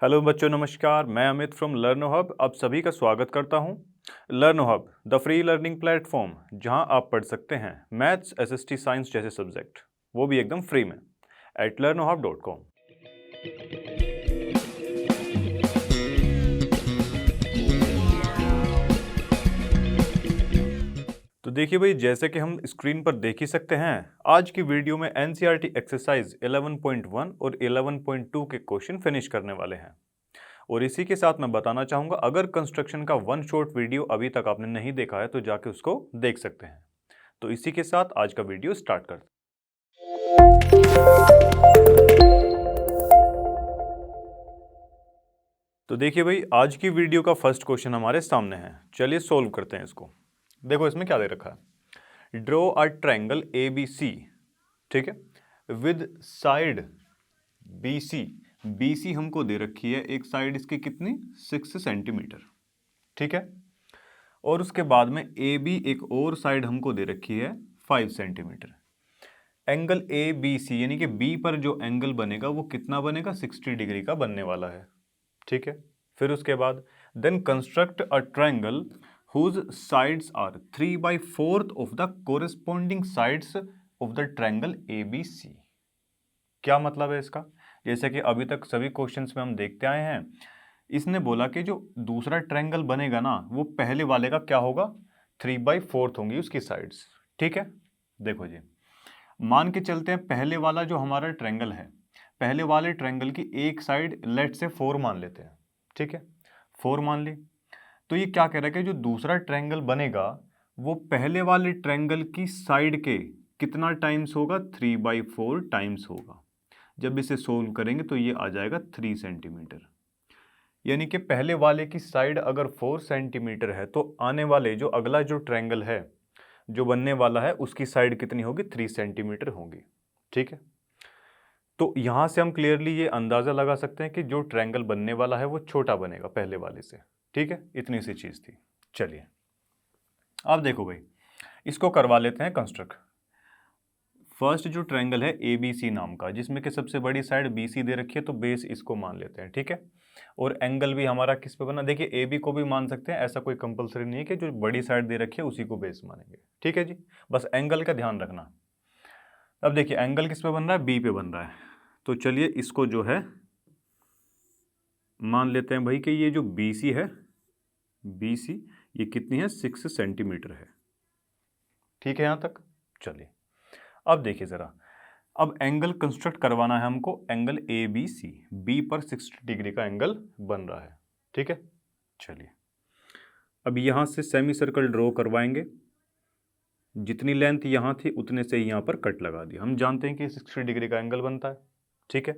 Hello बच्चों, नमस्कार। मैं अमित फ्रॉम लर्नो हब आप सभी का स्वागत करता हूं। लर्नो hub the free learning platform, जहां आप पढ़ सकते हैं मैथ्स, एसएसटी, साइंस जैसे सब्जेक्ट, वो भी एकदम फ्री में at learnohub.com। तो देखिए भाई, जैसे कि हम स्क्रीन पर देख ही सकते हैं, आज की वीडियो में एनसीईआरटी एक्सरसाइज 11.1 और 11.2 के क्वेश्चन फिनिश करने वाले हैं। और इसी के साथ मैं बताना चाहूँगा, अगर कंस्ट्रक्शन का वन शॉट वीडियो अभी तक आपने नहीं देखा है तो जाके उसको देख सकते हैं। तो इसी के साथ आज का वीडियो स्टार्ट करते हैं। तो देखिए भाई, आज की वीडियो का फर्स्ट क्वेश्चन हमारे सामने है। चलिए सोल्व करते हैं इसको। देखो इसमें क्या दे रखा है, ड्रॉ अ ट्रायंगल ABC, ठीक है, विद साइड BC। BC हमको दे रखी है, एक साइड इसकी कितनी 6 सेंटीमीटर, ठीक है। और उसके बाद में AB एक और साइड हमको दे रखी है 5 सेंटीमीटर। एंगल ABC यानी कि B पर जो एंगल बनेगा वो कितना बनेगा, 60 डिग्री का बनने वाला है, ठीक है। फिर उसके बाद then construct a triangle whose sides are 3/4 of the corresponding sides of the triangle ABC। क्या मतलब है इसका? जैसे कि अभी तक सभी क्वेश्चंस में हम देखते आए हैं, इसने बोला कि जो दूसरा ट्रायंगल बनेगा ना, वो पहले वाले का क्या होगा, 3/4 होंगी उसकी साइड्स, ठीक है। देखो जी, मान के चलते हैं पहले वाला जो हमारा ट्रायंगल है, पहले वाले ट्रायंगल की एक साइड लेट से 4 मान लेते हैं, ठीक है, 4 मान ली। तो ये क्या कह रहा है कि जो दूसरा ट्रायंगल बनेगा वो पहले वाले ट्रायंगल की साइड के कितना टाइम्स होगा, 3/4 टाइम्स होगा। जब इसे सोल्व करेंगे तो ये आ जाएगा 3 सेंटीमीटर। यानी कि पहले वाले की साइड अगर 4 सेंटीमीटर है तो आने वाले जो अगला जो ट्रायंगल है जो बनने वाला है उसकी साइड कितनी होगी, 3 सेंटीमीटर होगी, ठीक है। तो यहां से हम क्लियरली ये अंदाजा लगा सकते हैं कि जो ट्रायंगल बनने वाला है वो छोटा बनेगा पहले वाले से, ठीक है। इतनी सी चीज थी। चलिए अब देखो भाई, इसको करवा लेते हैं कंस्ट्रक्ट। फर्स्ट जो ट्रायंगल है ABC नाम का, जिसमें कि सबसे बड़ी साइड BC दे रखी है, तो बेस इसको मान लेते हैं, ठीक है। और एंगल भी हमारा किस पे बना, देखिए AB को भी मान सकते हैं, ऐसा कोई कंपलसरी नहीं है कि जो बड़ी साइड दे रखी है उसी को बेस मानेंगे, ठीक है जी। बस एंगल का ध्यान रखना। अब देखिए एंगल किस पे बन रहा है, B पे बन रहा है। तो चलिए इसको जो है मान लेते हैं भाई कि ये जो BC है, BC ये कितनी है, 6 सेंटीमीटर है, ठीक है यहां तक। चलिए अब देखिए जरा, अब एंगल कंस्ट्रक्ट करवाना है हमको, एंगल ABC, B पर 60 डिग्री का एंगल बन रहा है, ठीक है। चलिए अब यहां से सेमी सर्कल ड्रॉ करवाएंगे, जितनी लेंथ यहां थी उतने से यहां पर कट लगा दिया। हम जानते हैं कि 60 डिग्री का एंगल बनता है, ठीक है।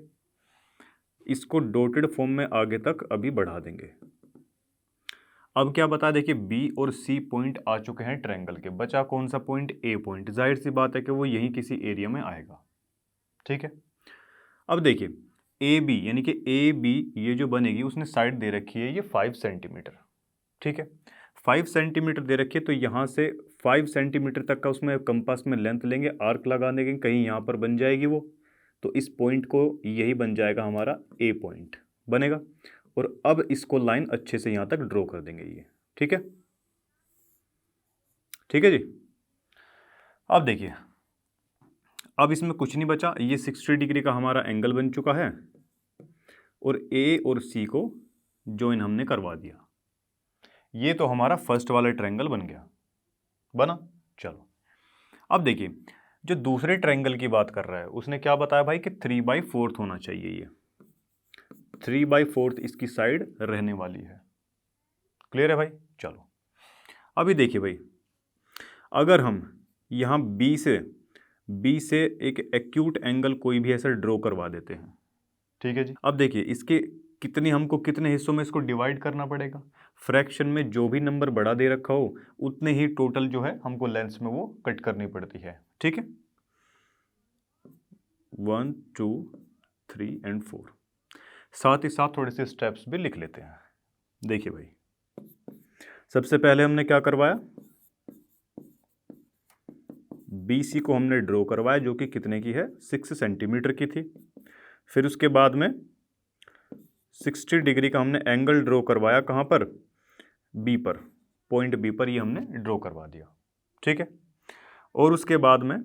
इसको डॉटेड फॉर्म में आगे तक अभी बढ़ा देंगे। अब क्या बता, देखिए B और C पॉइंट आ चुके हैं ट्रायंगल के, बचा कौन सा पॉइंट, A पॉइंट। जाहिर सी बात है कि वो यहीं किसी एरिया में आएगा, ठीक है। अब देखिए AB यानी कि AB ये जो बनेगी उसने साइड दे रखी है ये 5 सेंटीमीटर, ठीक है। 5 सेंटीमीटर दे रखी है, तो यहाँ से 5 सेंटीमीटर तक का उसमें कंपास में लेंथ लेंगे, आर्क लगा देंगे, कहीं यहाँ पर बन जाएगी वो। तो इस पॉइंट को यही बन जाएगा हमारा A पॉइंट बनेगा। और अब इसको लाइन अच्छे से यहाँ तक ड्रॉ कर देंगे ये, ठीक है, ठीक है जी। अब देखिए, अब इसमें कुछ नहीं बचा, ये 60 डिग्री का हमारा एंगल बन चुका है और A और C को ज्वाइन हमने करवा दिया। ये तो हमारा फर्स्ट वाला ट्रायंगल बन गया, बना। चलो अब देखिए, जो दूसरे ट्रायंगल की बात कर रहा है उसने क्या बताया भाई कि 3/4 होना चाहिए, ये 3/4 इसकी साइड रहने वाली है। क्लियर है भाई। चलो अभी देखिए भाई, अगर हम यहाँ बी से एक एक्यूट एंगल कोई भी ऐसा ड्रॉ करवा देते हैं, ठीक है जी। अब देखिए इसके हमको कितने हिस्सों में इसको डिवाइड करना पड़ेगा, फ्रैक्शन में जो भी नंबर बड़ा दे रखा हो उतने ही टोटल जो है हमको लेंथ्स में वो कट करनी पड़ती है, ठीक है। 1 2 3 एंड 4। साथ ही साथ थोड़े से स्टेप्स भी लिख लेते हैं। देखिए भाई, सबसे पहले हमने क्या करवाया, BC को हमने ड्रॉ करवाया जो कि कितने की है, 6 सेंटीमीटर की थी। फिर उसके बाद में 60 डिग्री का हमने एंगल ड्रॉ करवाया, कहाँ पर, बी पर, पॉइंट बी पर ये हमने ड्रॉ करवा दिया, ठीक है। और उसके बाद में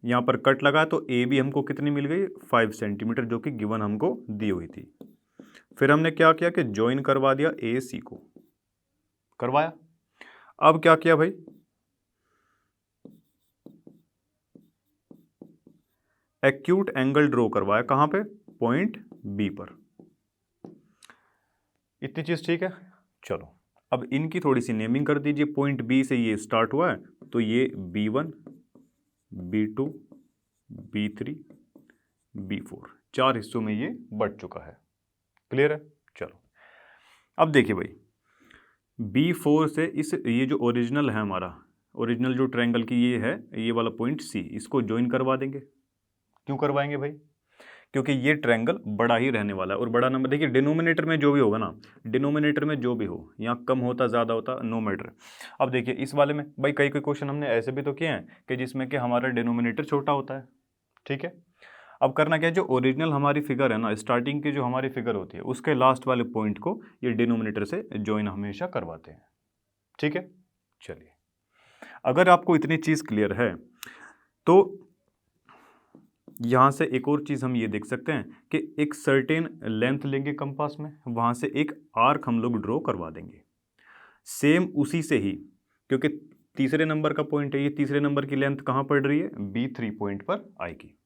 यहाँ पर कट लगा तो ए बी हमको कितनी मिल गई, 5 सेंटीमीटर, जो कि गिवन हमको दी हुई थी। फिर हमने क्या किया कि ज्वाइन करवा दिया ए सी को, करवाया। अब क्या किया भाई, एक्यूट एंगल ड्रॉ करवाया, कहां पे, पॉइंट बी पर। इतनी चीज ठीक है। चलो अब इनकी थोड़ी सी नेमिंग कर दीजिए। पॉइंट बी से ये स्टार्ट हुआ है तो ये B1, B2, B3, B4, 4 हिस्सों में ये बढ़ चुका है। क्लियर है। चलो अब देखिए भाई, B4 से इस ये जो ओरिजिनल है हमारा, ओरिजिनल जो ट्रायंगल की ये है, ये वाला पॉइंट सी, इसको ज्वाइन करवा देंगे। क्यों करवाएंगे भाई, क्योंकि ये ट्रायंगल बड़ा ही रहने वाला है। और बड़ा नंबर देखिए, डिनोमिनेटर में जो भी होगा ना, डिनोमिनेटर में जो भी हो, यहाँ कम होता ज़्यादा होता नो मैटर। अब देखिए इस वाले में भाई कई क्वेश्चन हमने ऐसे भी तो किए हैं कि जिसमें कि हमारा डिनोमिनेटर छोटा होता है, ठीक है। अब करना क्या है, जो ओरिजिनल हमारी फिगर है ना, स्टार्टिंग की जो हमारी फिगर होती है, उसके लास्ट वाले पॉइंट को ये डिनोमिनेटर से ज्वाइन हमेशा करवाते हैं, ठीक है। चलिए अगर आपको इतनी चीज़ क्लियर है तो यहाँ से एक और चीज़ हम ये देख सकते हैं कि एक सर्टेन लेंथ लेंगे कंपास में, वहाँ से एक आर्क हम लोग ड्रॉ करवा देंगे सेम उसी से ही, क्योंकि तीसरे नंबर का पॉइंट है ये, तीसरे नंबर की लेंथ कहाँ पड़ रही है, B3 पॉइंट पर आएगी।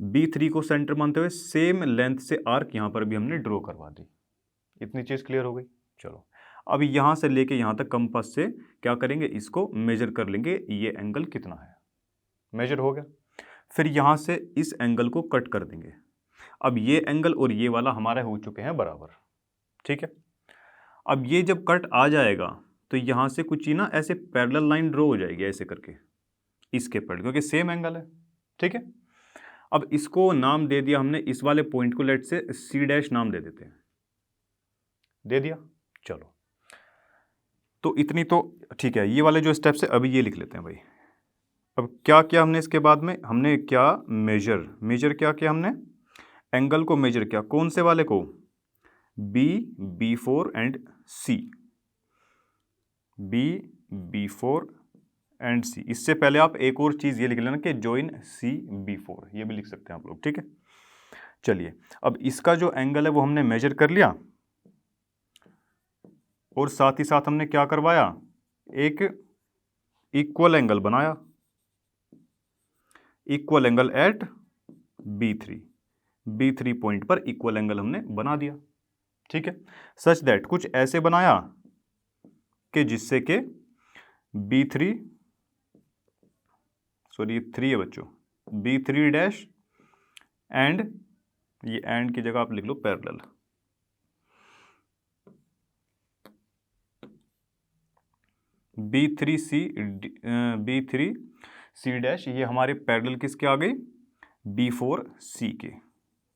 B3 को सेंटर मानते हुए सेम लेंथ से आर्क यहाँ पर भी हमने ड्रॉ करवा दी। इतनी चीज़ क्लियर हो गई। चलो अब यहाँ से लेके यहाँ तक कंपास से क्या करेंगे, इसको मेजर कर लेंगे, ये एंगल कितना है, मेजर हो गया। फिर यहाँ से इस एंगल को कट कर देंगे। अब ये एंगल और ये वाला हमारे हो चुके हैं बराबर, ठीक है। अब ये जब कट आ जाएगा तो यहाँ से कुछ ही ना ऐसे पैरेलल लाइन ड्रॉ हो जाएगी ऐसे करके, इसके पैरेलल, क्योंकि सेम एंगल है, ठीक है। अब इसको नाम दे दिया हमने, इस वाले पॉइंट को लेट से C' नाम दे देते हैं, दे दिया। चलो तो इतनी तो ठीक है, ये वाले जो स्टेप्स है अभी ये लिख लेते हैं भाई। अब क्या किया हमने इसके बाद में, हमने क्या मेजर क्या किया हमने, एंगल को मेजर किया, कौन से वाले को, B4 and C, B4 and C। इससे पहले आप एक और चीज़ ये लिख लेना कि जॉइन CB4, ये भी लिख सकते हैं आप लोग, ठीक है। चलिए अब इसका जो एंगल है वो हमने मेजर कर लिया, और साथ ही साथ हमने क्या करवाया, एक इक्वल एंगल बनाया, equal angle at B3 point पर इक्वल एंगल हमने बना दिया, ठीक है। सच दैट कुछ ऐसे बनाया कि जिससे कि B3, सॉरी ये 3 है बच्चों, B3' एंड, ये एंड की जगह आप लिख लो पैरेलल, B3C' ये हमारे पैरेलल किसके आ गई,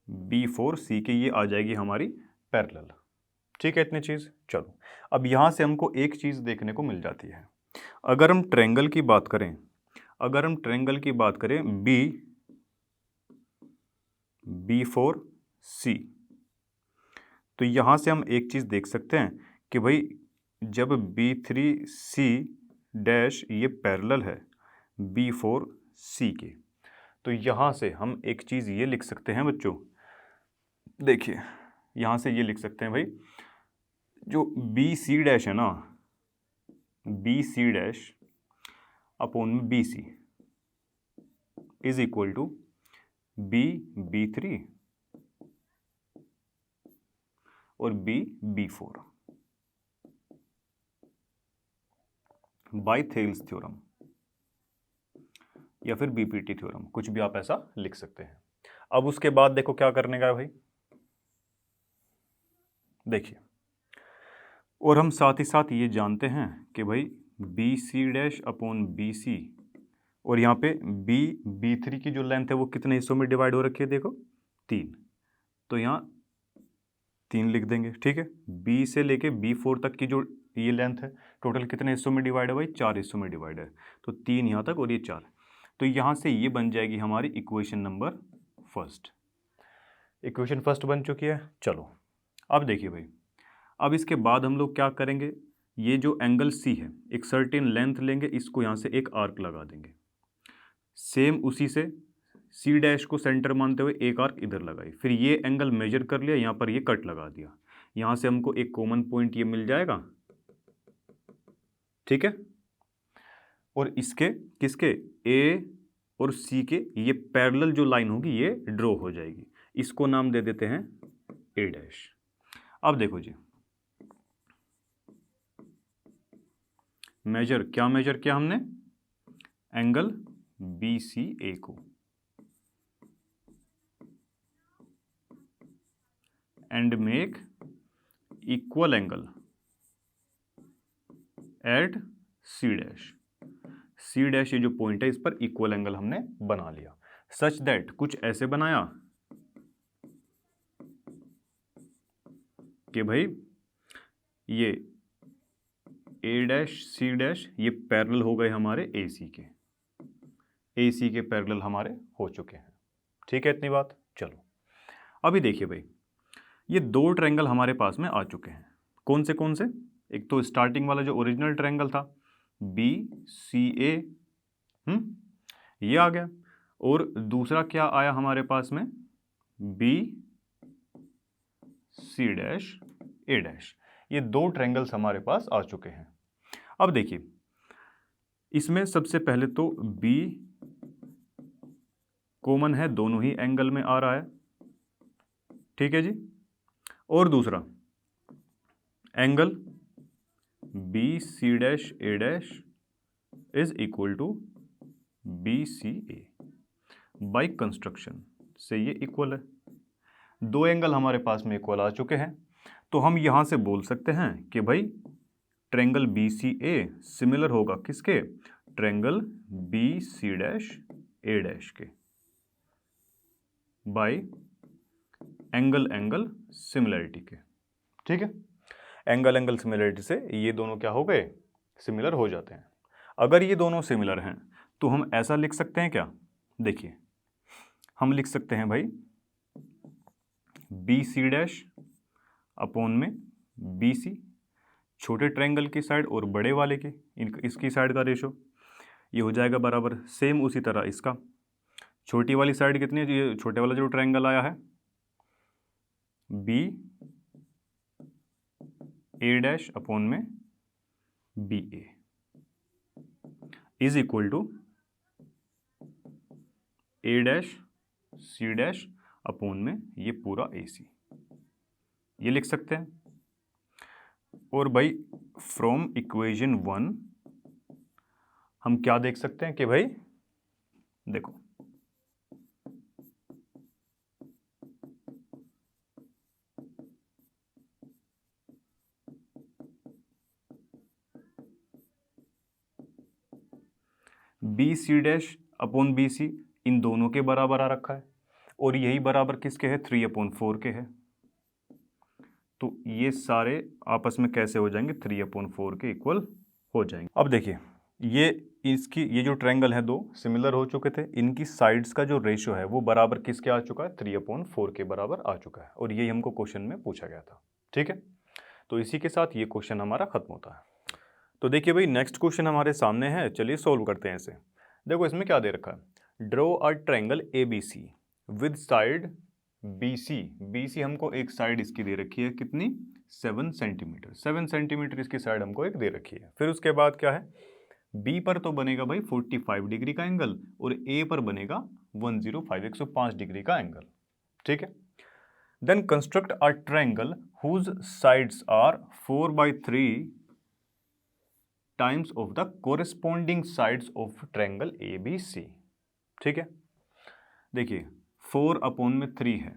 B4C के ये आ जाएगी हमारी पैरेलल, ठीक है। इतनी चीज़। चलो अब यहाँ से हमको एक चीज़ देखने को मिल जाती है, अगर हम ट्रायंगल की बात करें, B4C, तो यहाँ से हम एक चीज़ देख सकते हैं कि भाई जब B3C' ये पैरेलल है B4C के, तो यहाँ से हम एक चीज़ ये लिख सकते हैं बच्चों, देखिए यहाँ से ये लिख सकते हैं भाई, जो BC' है ना, BC' upon BC is equal to B3 और B4 बाय थेल्स थ्योरम या फिर BPT थ्योरम, कुछ भी आप ऐसा लिख सकते हैं। अब उसके बाद देखो क्या करने का है भाई, देखिए, और हम साथ ही साथ ये जानते हैं कि भाई BC' अपॉन BC, और यहाँ पे B3 की जो लेंथ है वो कितने हिस्सों में डिवाइड हो रखी है, देखो 3, तो यहाँ 3 लिख देंगे, ठीक है। B से लेके B4 तक की जो ये लेंथ है टोटल कितने हिस्सों में डिवाइड है भाई, 4 हिस्सों में डिवाइड है, तो 3 यहाँ तक और ये 4, तो यहाँ से ये बन जाएगी हमारी equation number first. Equation first बन चुकी है। चलो अब देखिए भाई, अब इसके बाद हम लोग क्या करेंगे, ये जो एंगल सी है एक सर्टेन लेंथ लेंगे, इसको यहाँ से एक आर्क लगा देंगे। सेम उसी से सी डैश को सेंटर मानते हुए एक आर्क इधर लगाई, फिर ये एंगल मेजर कर लिया, यहाँ पर ये कट लगा दिया, यहाँ से हमको एक कॉमन पॉइंट ये मिल जाएगा, ठीक है। और इसके किसके, ए और सी के ये पैरेलल जो लाइन होगी ये ड्रॉ हो जाएगी, इसको नाम दे देते हैं ए डैश। अब देखो जी, मेजर क्या मेजर किया हमने, एंगल बी सी ए को, and make equal angle at C dash. C dash ये जो पॉइंट है इस पर इक्वल एंगल हमने बना लिया, सच दैट कुछ ऐसे बनाया कि भाई ये ए डैश सी डैश ये पैरेलल हो गए हमारे ए सी के, ए सी के पैरेलल हमारे हो चुके हैं, ठीक है इतनी बात। चलो अभी देखिए भाई, ये दो ट्रायंगल हमारे पास में आ चुके हैं, कौन से, एक तो स्टार्टिंग वाला जो ओरिजिनल ट्रायंगल था बी सी ए, ये आ गया, और दूसरा क्या आया हमारे पास में, B C dash A dash. ये दो ट्रायंगल्स हमारे पास आ चुके हैं। अब देखिए इसमें सबसे पहले तो बी कॉमन है, दोनों ही एंगल में आ रहा है, ठीक है जी। और दूसरा angle B C dash A dash is equal to B C A, by construction से ये इक्वल है, दो एंगल हमारे पास में इक्वल आ चुके हैं, तो हम यहां से बोल सकते हैं कि भाई triangle B C a similar होगा किसके, triangle B C dash A dash के, बाई एंगल सिमिलरिटी के, ठीक है। एंगल सिमिलरिटी से ये दोनों क्या हो गए, सिमिलर हो जाते हैं। अगर ये दोनों सिमिलर हैं तो हम ऐसा लिख सकते हैं क्या, देखिए हम लिख सकते हैं भाई बी सी डैश अपॉन में बी सी, छोटे ट्रायंगल की साइड और बड़े वाले की इसकी साइड का रेशो, ये हो जाएगा बराबर, सेम उसी तरह इसका छोटी वाली साइड कितनी है, ये छोटे वाला जो ट्रायंगल आया है बी ए डैश अपॉन में B A is equal to A dash C dash upon में ये पूरा ए सी, ये लिख सकते हैं। और भाई फ्रॉम इक्वेशन 1 हम क्या देख सकते हैं कि भाई देखो B C dash upon B C इन दोनों के बराबर आ रखा है, और यही बराबर किसके है, 3/4 के है, तो ये सारे आपस में कैसे हो जाएंगे, 3/4 के इक्वल हो जाएंगे। अब देखिए ये जो ट्रायंगल है दो सिमिलर हो चुके थे, इनकी साइड्स का जो रेशियो है वो बराबर किसके आ चुका है, 3/4 के बराबर आ चुका है, और यही हमको क्वेश्चन में पूछा गया था, ठीक है। तो इसी के साथ ये क्वेश्चन हमारा खत्म होता है। तो देखिए भाई नेक्स्ट क्वेश्चन हमारे सामने है, चलिए सोल्व करते हैं इसे। देखो इसमें क्या दे रखा है, draw a triangle A B C with side B C हमको एक साइड इसकी दे रखी है कितनी, 7 सेंटीमीटर, 7 सेंटीमीटर इसकी साइड हमको एक दे रखी है। फिर उसके बाद क्या है, बी पर तो बनेगा भाई 45 डिग्री का एंगल, और ए पर बनेगा 105 डिग्री का एंगल, ठीक है। Then construct a triangle whose sides are 4/3 times of the corresponding sides of triangle A B C, ठीक है। देखिए 4/3 है,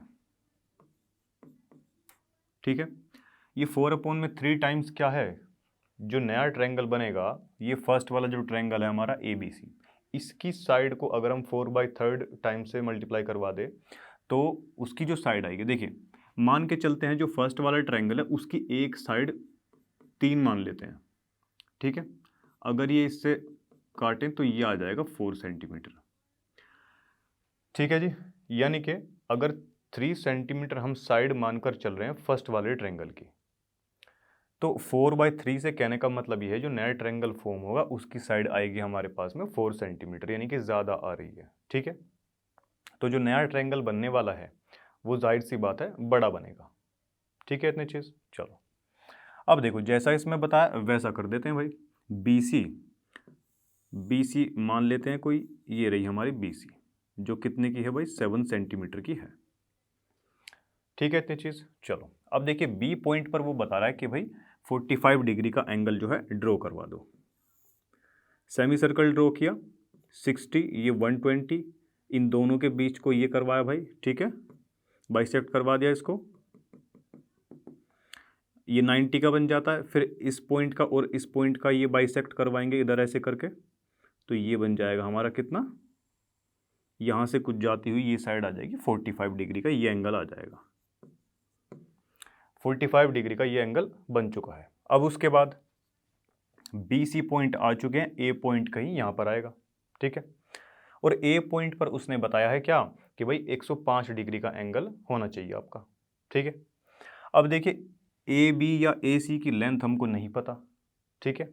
ठीक है। ये 4/3 टाइम्स क्या है, जो नया ट्रायंगल बनेगा, ये फर्स्ट वाला जो ट्रायंगल है हमारा ए बी सी, इसकी साइड को अगर हम 4/3 टाइम से मल्टीप्लाई करवा दे तो उसकी जो साइड आएगी, देखिए मान के चलते हैं जो फर्स्ट वाला ट्रायंगल है उसकी एक साइड 3 मान लेते हैं, ठीक है। अगर ये इससे काटें तो ये आ जाएगा 4 सेंटीमीटर, ठीक है जी। यानी कि अगर 3 सेंटीमीटर हम साइड मानकर चल रहे हैं फर्स्ट वाले ट्रायंगल की। तो 4/3 से कहने का मतलब ये है जो नया ट्रायंगल फॉर्म होगा उसकी साइड आएगी हमारे पास में 4 सेंटीमीटर, यानी कि ज़्यादा आ रही है। ठीक है, तो जो नया ट्रायंगल बनने वाला है वो जाहिर सी बात है बड़ा बनेगा। ठीक है इतनी चीज़। चलो अब देखो जैसा इसमें बताया वैसा कर देते हैं भाई। BC मान लेते हैं कोई, ये रही हमारी BC जो कितने की है भाई 7 सेंटीमीटर की है। ठीक है इतनी चीज़। चलो अब देखिए B पॉइंट पर वो बता रहा है कि भाई 45 डिग्री का एंगल जो है ड्रॉ करवा दो। सेमी सर्कल ड्रॉ किया, 60 ये 120, इन दोनों के बीच को ये करवाया भाई। ठीक है, बाइसेक्ट करवा दिया इसको, ये 90 का बन जाता है। फिर इस पॉइंट का और इस पॉइंट का ये बाइसेक्ट करवाएंगे इधर ऐसे करके, तो ये बन जाएगा हमारा कितना, यहाँ से कुछ जाती हुई ये साइड आ जाएगी 45 डिग्री का ये एंगल आ जाएगा। 45 डिग्री का ये एंगल बन चुका है। अब उसके बाद BC पॉइंट आ चुके हैं, A पॉइंट कहीं यहाँ पर आएगा। ठीक है, और A पॉइंट पर उसने बताया है क्या कि भाई 105 डिग्री का एंगल होना चाहिए आपका। ठीक है, अब देखिए AB या AC की लेंथ हमको नहीं पता। ठीक है,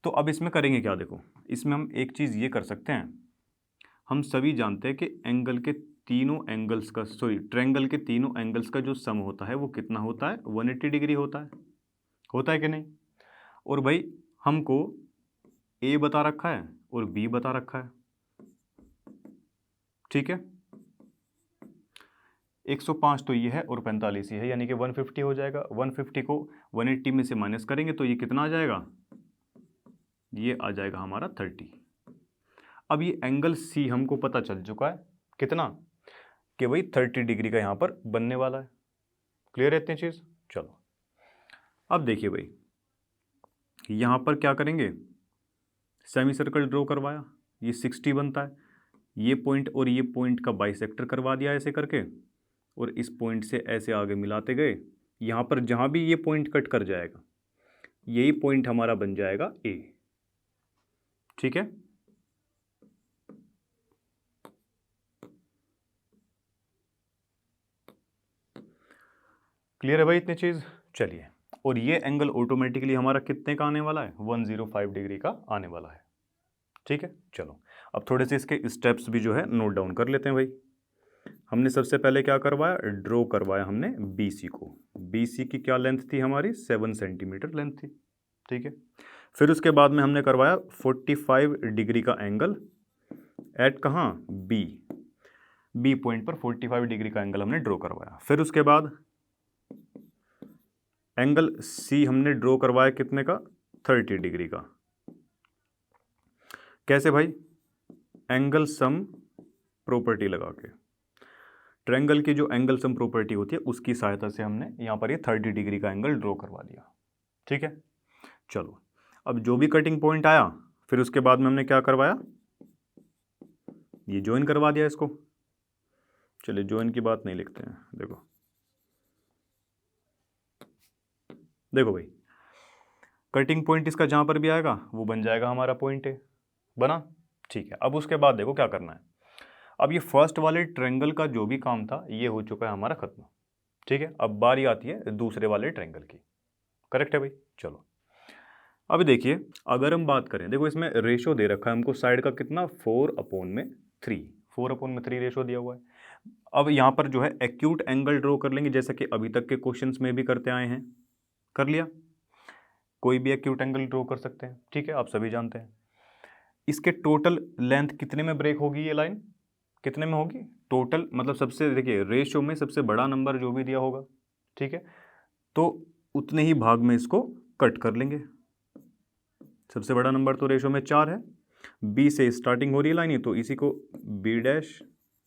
तो अब इसमें करेंगे क्या, देखो इसमें हम एक चीज़ ये कर सकते हैं, हम सभी जानते हैं कि एंगल के तीनों एंगल्स का ट्रायंगल के तीनों एंगल्स का जो सम होता है वो कितना होता है, 180 डिग्री होता है कि नहीं। और भाई हमको A बता रखा है और B बता रखा है। ठीक है, 105 तो ये है और 45 ये है, यानी कि 150 हो जाएगा। 150 को 180 में से माइनस करेंगे तो ये कितना आ जाएगा, ये आ जाएगा हमारा 30। अब ये एंगल C हमको पता चल चुका है कितना, कि भाई 30 डिग्री का यहाँ पर बनने वाला है। क्लियर है इतनी चीज़। चलो अब देखिए भाई यहाँ पर क्या करेंगे, सेमी सर्कल ड्रॉ करवाया, ये 60 बनता है, ये पॉइंट और ये पॉइंट का बाइसेक्टर करवा दिया ऐसे करके, और इस पॉइंट से ऐसे आगे मिलाते गए, यहाँ पर जहाँ भी ये पॉइंट कट कर जाएगा यही पॉइंट हमारा बन जाएगा A। ठीक है, क्लियर है भाई इतनी चीज़। चलिए, और ये एंगल ऑटोमेटिकली हमारा कितने का आने वाला है, 105 डिग्री का आने वाला है। ठीक है, चलो अब थोड़े से इसके स्टेप्स भी जो है नोट डाउन कर लेते हैं भाई। हमने सबसे पहले क्या करवाया, ड्रॉ करवाया हमने BC को। BC की क्या लेंथ थी हमारी, 7 सेंटीमीटर लेंथ थी। ठीक है, फिर उसके बाद में हमने करवाया 45 डिग्री का एंगल एट कहाँ, B पॉइंट पर 45 डिग्री का एंगल हमने ड्रॉ करवाया। फिर उसके बाद एंगल C हमने ड्रॉ करवाया कितने का, 30 डिग्री का। कैसे भाई, एंगल सम प्रॉपर्टी लगा के, ट्रायंगल की जो एंगल सम प्रॉपर्टी होती है उसकी सहायता से हमने यहाँ पर ये 30 डिग्री का एंगल ड्रॉ करवा दिया। ठीक है, चलो अब जो भी कटिंग पॉइंट आया फिर उसके बाद में हमने क्या करवाया, ये ज्वाइन करवा दिया इसको। चलिए ज्वाइन की बात नहीं लिखते हैं, देखो भाई कटिंग पॉइंट इसका जहाँ पर भी आएगा वो बन जाएगा हमारा पॉइंट A बना। ठीक है, अब उसके बाद देखो क्या करना है, अब ये फर्स्ट वाले ट्रायंगल का जो भी काम था ये हो चुका है हमारा खत्म। ठीक है, अब बारी आती है दूसरे वाले ट्रायंगल की। करेक्ट है भाई। चलो अब देखिए अगर हम बात करें, देखो इसमें रेशो दे रखा है हमको साइड का कितना, 4/3 रेशो दिया हुआ है। अब यहाँ पर जो है एक्यूट एंगल ड्रॉ कर लेंगे, जैसा कि अभी तक के क्वेश्चंस में भी करते आए हैं। कर लिया, कोई भी एक्यूट एंगल ड्रॉ कर सकते हैं। ठीक है, आप सभी जानते हैं। इसके टोटल लेंथ कितने में ब्रेक होगी, ये लाइन कितने में होगी टोटल, मतलब सबसे देखिए रेशो में सबसे बड़ा नंबर जो भी दिया होगा, ठीक है, तो उतने ही भाग में इसको कट कर लेंगे। सबसे बड़ा नंबर तो रेशो में 4 है, B से स्टार्टिंग हो रही है लाइन, तो इसी को B डैश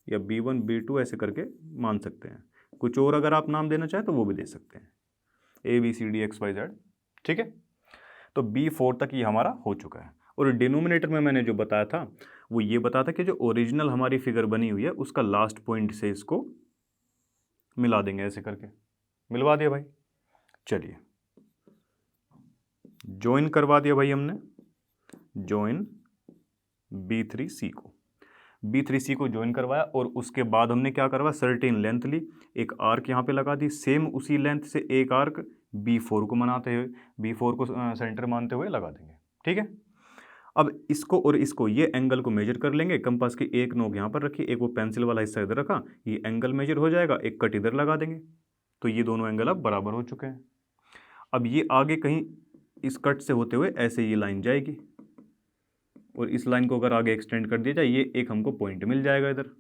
या B1 B2 ऐसे करके मान सकते हैं। कुछ और अगर आप नाम देना चाहें तो वो भी दे सकते हैं, ABCD XYZ। ठीक है, तो B4 तक ये हमारा हो चुका है। और डिनोमिनेटर में मैंने जो बताया था वो ये बताया था कि जो ओरिजिनल हमारी फिगर बनी हुई है उसका लास्ट पॉइंट से इसको मिला देंगे ऐसे करके। मिलवा दिया भाई। चलिए ज्वाइन करवा दिया भाई हमने, ज्वाइन B3C को। B3C को ज्वाइन करवाया और उसके बाद हमने क्या करवाया, सर्टेन लेंथ ली, एक आर्क यहाँ पे लगा दी, सेम उसी लेंथ से एक आर्क B4 को मनाते हुए, B4 को सेंटर मानते हुए लगा देंगे। ठीक है, अब इसको और इसको, ये एंगल को मेजर कर लेंगे। कंपास की एक नोक यहाँ पर रखी, एक वो पेंसिल वाला हिस्सा इधर रखा, ये एंगल मेजर हो जाएगा, एक कट इधर लगा देंगे, तो ये दोनों एंगल अब बराबर हो चुके हैं। अब ये आगे कहीं इस कट से होते हुए ऐसे ये लाइन जाएगी और इस लाइन को अगर आगे एक्सटेंड कर दिया जाए, ये एक हमको पॉइंट मिल जाएगा इधर।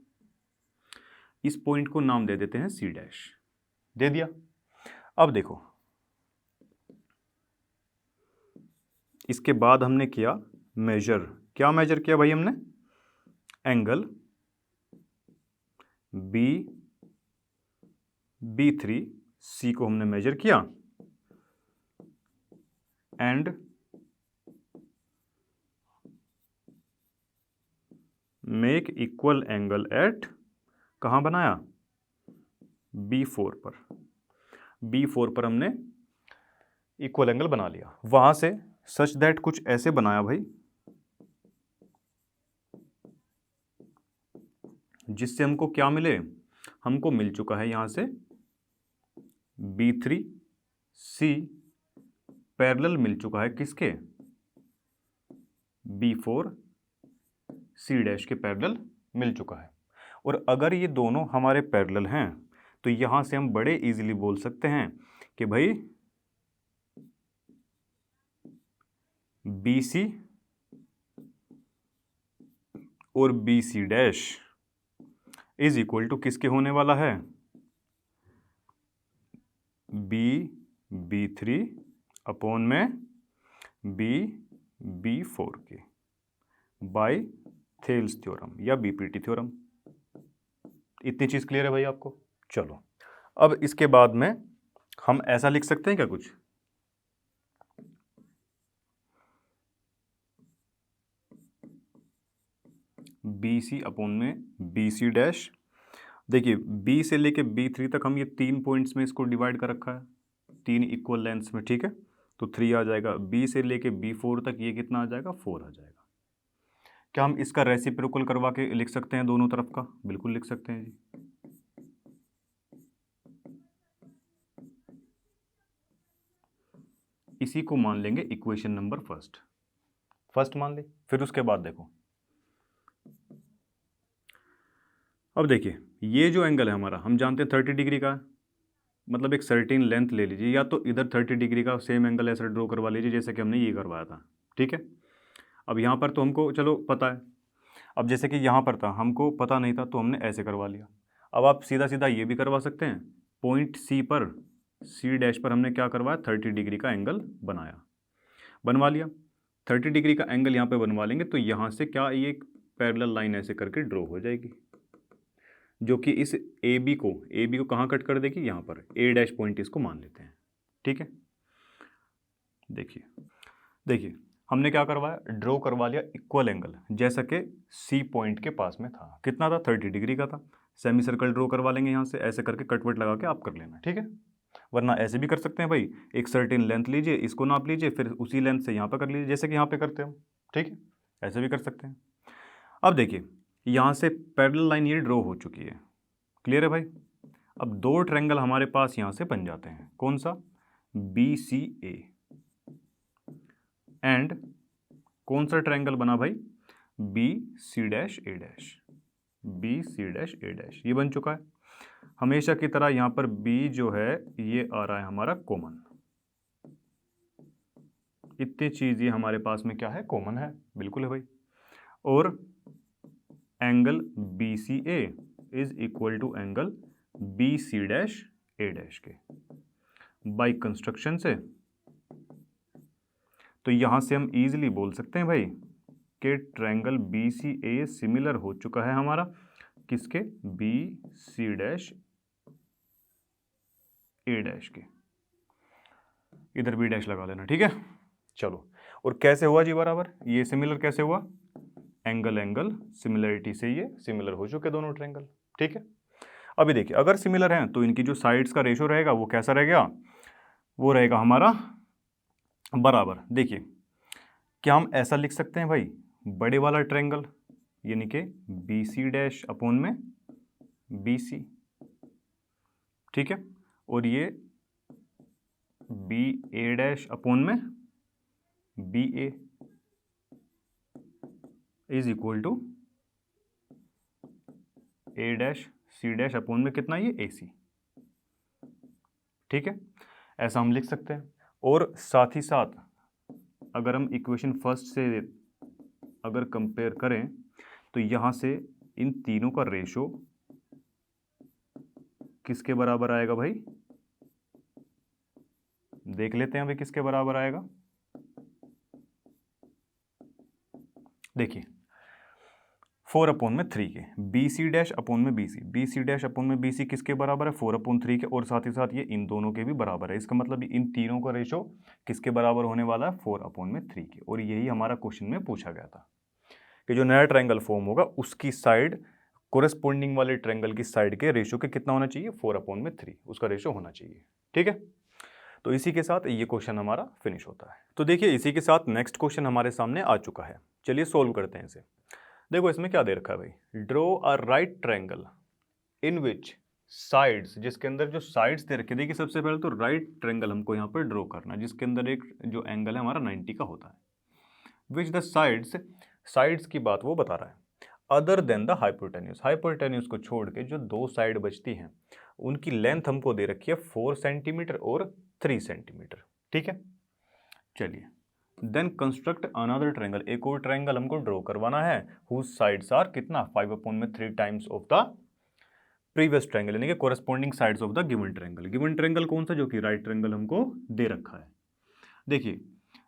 इस पॉइंट को नाम दे देते हैं C डैश, दे दिया। अब देखो, इसके बाद हमने किया मेजर, क्या मेजर किया भाई हमने, एंगल B3C को हमने मेजर किया and make equal angle at, कहाँ बनाया, B4 पर। B4 पर हमने इक्वल एंगल बना लिया। वहां से सच दैट कुछ ऐसे बनाया भाई, जिससे हमको क्या मिले, हमको मिल चुका है यहां से B3C पैरेलल मिल चुका है किसके, B4C डैश के पैरेलल मिल चुका है। और अगर ये दोनों हमारे पैरेलल हैं तो यहां से हम बड़े इजीली बोल सकते हैं कि भाई BC और BC dash is equal to किसके होने वाला है, B3 अपॉन में B4 के, बाय थेल्स थ्योरम या BPT थ्योरम। इतनी चीज क्लियर है भाई आपको। चलो, अब इसके बाद में हम ऐसा लिख सकते हैं क्या कुछ, BC अपॉन में BC डैश। देखिए B से लेके B3 तक हम ये 3 पॉइंट्स में इसको डिवाइड कर रखा है, 3 इक्वल लेंथ्स में। ठीक है, तो 3 आ जाएगा। B से लेके B4 तक ये कितना आ जाएगा, 4 आ जाएगा। क्या हम इसका रेसिप्रोकल करवा के लिख सकते हैं दोनों तरफ का, बिल्कुल लिख सकते हैं जी। इसी को मान लेंगे इक्वेशन नंबर फर्स्ट मान ले। फिर उसके बाद देखो, अब देखिए ये जो एंगल है हमारा, हम जानते हैं 30 डिग्री का, मतलब एक सर्टेन लेंथ ले लीजिए, या तो इधर 30 डिग्री का सेम एंगल ऐसा ड्रॉ करवा लीजिए जैसे कि हमने ये करवाया था। ठीक है, अब यहाँ पर तो हमको चलो पता है, अब जैसे कि यहाँ पर था हमको पता नहीं था तो हमने ऐसे करवा लिया। अब आप सीधा सीधा ये भी करवा सकते हैं, पॉइंट C पर, C डैश पर हमने क्या करवाया, 30 डिग्री का एंगल बनवा लिया। 30 डिग्री का एंगल यहाँ पे बनवा लेंगे तो यहाँ से क्या, ये एक पैरेलल लाइन ऐसे करके ड्रॉ हो जाएगी, जो कि इस AB को कहाँ कट कर देगी, यहाँ पर A डैश पॉइंट इसको मान लेते हैं। ठीक है, देखिए हमने क्या करवाया, ड्रॉ करवा लिया इक्वल एंगल, जैसा कि C पॉइंट के पास में था, कितना था, 30 डिग्री का था। सेमी सर्कल ड्रॉ करवा लेंगे यहाँ से, ऐसे करके कटवट लगा के आप कर लेना। ठीक है, वरना ऐसे भी कर सकते हैं भाई, एक सर्टेन लेंथ लीजिए, इसको नाप लीजिए, फिर उसी लेंथ से यहाँ पर कर लीजिए जैसे कि यहाँ पे करते हो। ठीक है, ऐसे भी कर सकते हैं। अब देखिए यहाँ से पैरेलल लाइन ये ड्रॉ हो चुकी है, क्लियर है भाई। अब 2 ट्रायंगल हमारे पास यहाँ से बन जाते हैं, कौन सा, BCA एंड कौन सा ट्रायंगल बना भाई, BC dash A dash, BC dash A dash, ये बन चुका है। हमेशा की तरह यहाँ पर B जो है ये आ रहा है हमारा कॉमन, इतनी चीज ये हमारे पास में क्या है, कॉमन है, बिल्कुल है भाई। और angle BCA is equal to angle BC dash A dash के, बाय कंस्ट्रक्शन से। तो यहां से हम इजीली बोल सकते हैं भाई कि ट्रायंगल BCA सिमिलर हो चुका है हमारा किसके, BC डैश A डैश के, इधर B डैश लगा लेना। ठीक है, चलो, और कैसे हुआ जी बराबर, ये सिमिलर कैसे हुआ, एंगल सिमिलरिटी से ये सिमिलर हो चुके दोनों ट्रायंगल। ठीक है, अभी देखिए अगर सिमिलर हैं तो इनकी जो साइड्स का रेशो रहेगा वो कैसा रहेगा, वो रहेगा हमारा बराबर। देखिए क्या हम ऐसा लिख सकते हैं भाई, बड़े वाला ट्रायंगल यानी कि बी सी डैश अपॉन में बी सी, ठीक है, और ये बी ए डैश अपॉन में B A is equal to A dash C dash upon में कितना, ये ए सी, ठीक है, ऐसा हम लिख सकते हैं। और साथ ही साथ अगर हम इक्वेशन फर्स्ट से अगर कंपेयर करें तो यहाँ से इन तीनों का रेशो किसके बराबर आएगा भाई, देख लेते हैं भाई किसके बराबर आएगा। देखिए 4/3 के बी सी डैश अपॉन में B C, B C dash upon में बी सी किसके बराबर है, 4/3 के, और साथ ही साथ ये इन दोनों के भी बराबर है। इसका मतलब इन तीनों का रेशो किसके बराबर होने वाला है, 4/3 के। और यही हमारा क्वेश्चन में पूछा गया था कि जो नया ट्रायंगल फॉर्म होगा उसकी साइड कोरेस्पोंडिंग वाले ट्रायंगल की साइड के रेशो के कितना होना चाहिए, 4/3 उसका रेशो होना चाहिए, ठीक है। तो इसी के साथ ये क्वेश्चन हमारा फिनिश होता है। तो देखिए इसी के साथ नेक्स्ट क्वेश्चन हमारे सामने आ चुका है, चलिए सोल्व करते हैं इसे। देखो इसमें क्या दे रखा है भाई, draw a right triangle in which sides, जिसके अंदर जो साइड्स दे रखे, देखिए सबसे पहले तो राइट ट्रायंगल हमको यहाँ पर ड्रॉ करना है जिसके अंदर एक जो एंगल है हमारा 90 का होता है। विच द साइड्स, साइड्स की बात वो बता रहा है, other than the hypotenuse, hypotenuse को छोड़ के जो दो साइड बचती हैं उनकी लेंथ हमको दे रखी है 4 सेंटीमीटर और 3 सेंटीमीटर, ठीक है। चलिए देन कंस्ट्रक्ट अनदर ट्रायंगल, एक और ट्रायंगल हमको ड्रॉ करवाना है हुज साइड्स आर कितना, 5/3 times of the previous triangle, यानी कि corresponding sides of the given triangle. Given triangle कौन सा, जो कि राइट ट्रायंगल हमको दे रखा है। देखिए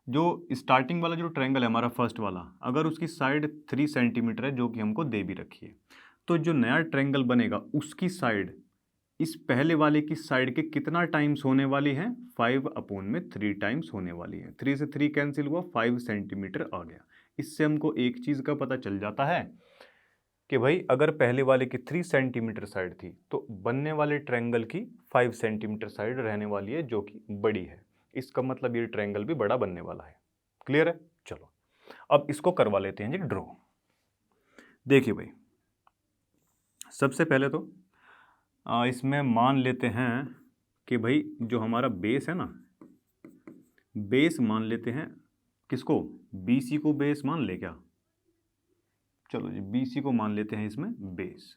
जो स्टार्टिंग वाला जो ट्रायंगल है हमारा फर्स्ट वाला, अगर उसकी साइड 3 सेंटीमीटर है जो कि हमको दे भी रखी है, तो जो नया ट्रायंगल बनेगा उसकी साइड इस पहले वाले की साइड के कितना टाइम्स होने वाली है, 5/3 टाइम्स होने वाली है। 3 से 3 कैंसिल हुआ, 5 सेंटीमीटर आ गया। इससे हमको एक चीज़ का पता चल जाता है कि भाई अगर पहले वाले की 3 सेंटीमीटर साइड थी तो बनने वाले ट्रायंगल की 5 सेंटीमीटर साइड रहने वाली है जो कि बड़ी है। इसका मतलब ये ट्रायंगल भी बड़ा बनने वाला है। क्लियर है, चलो अब इसको करवा लेते हैं जी ड्रॉ। देखिए भाई सबसे पहले तो इसमें मान लेते हैं कि भाई जो हमारा बेस है ना, बेस मान लेते हैं किसको, BC को बेस मान ले क्या, चलो जी BC को मान लेते हैं इसमें बेस,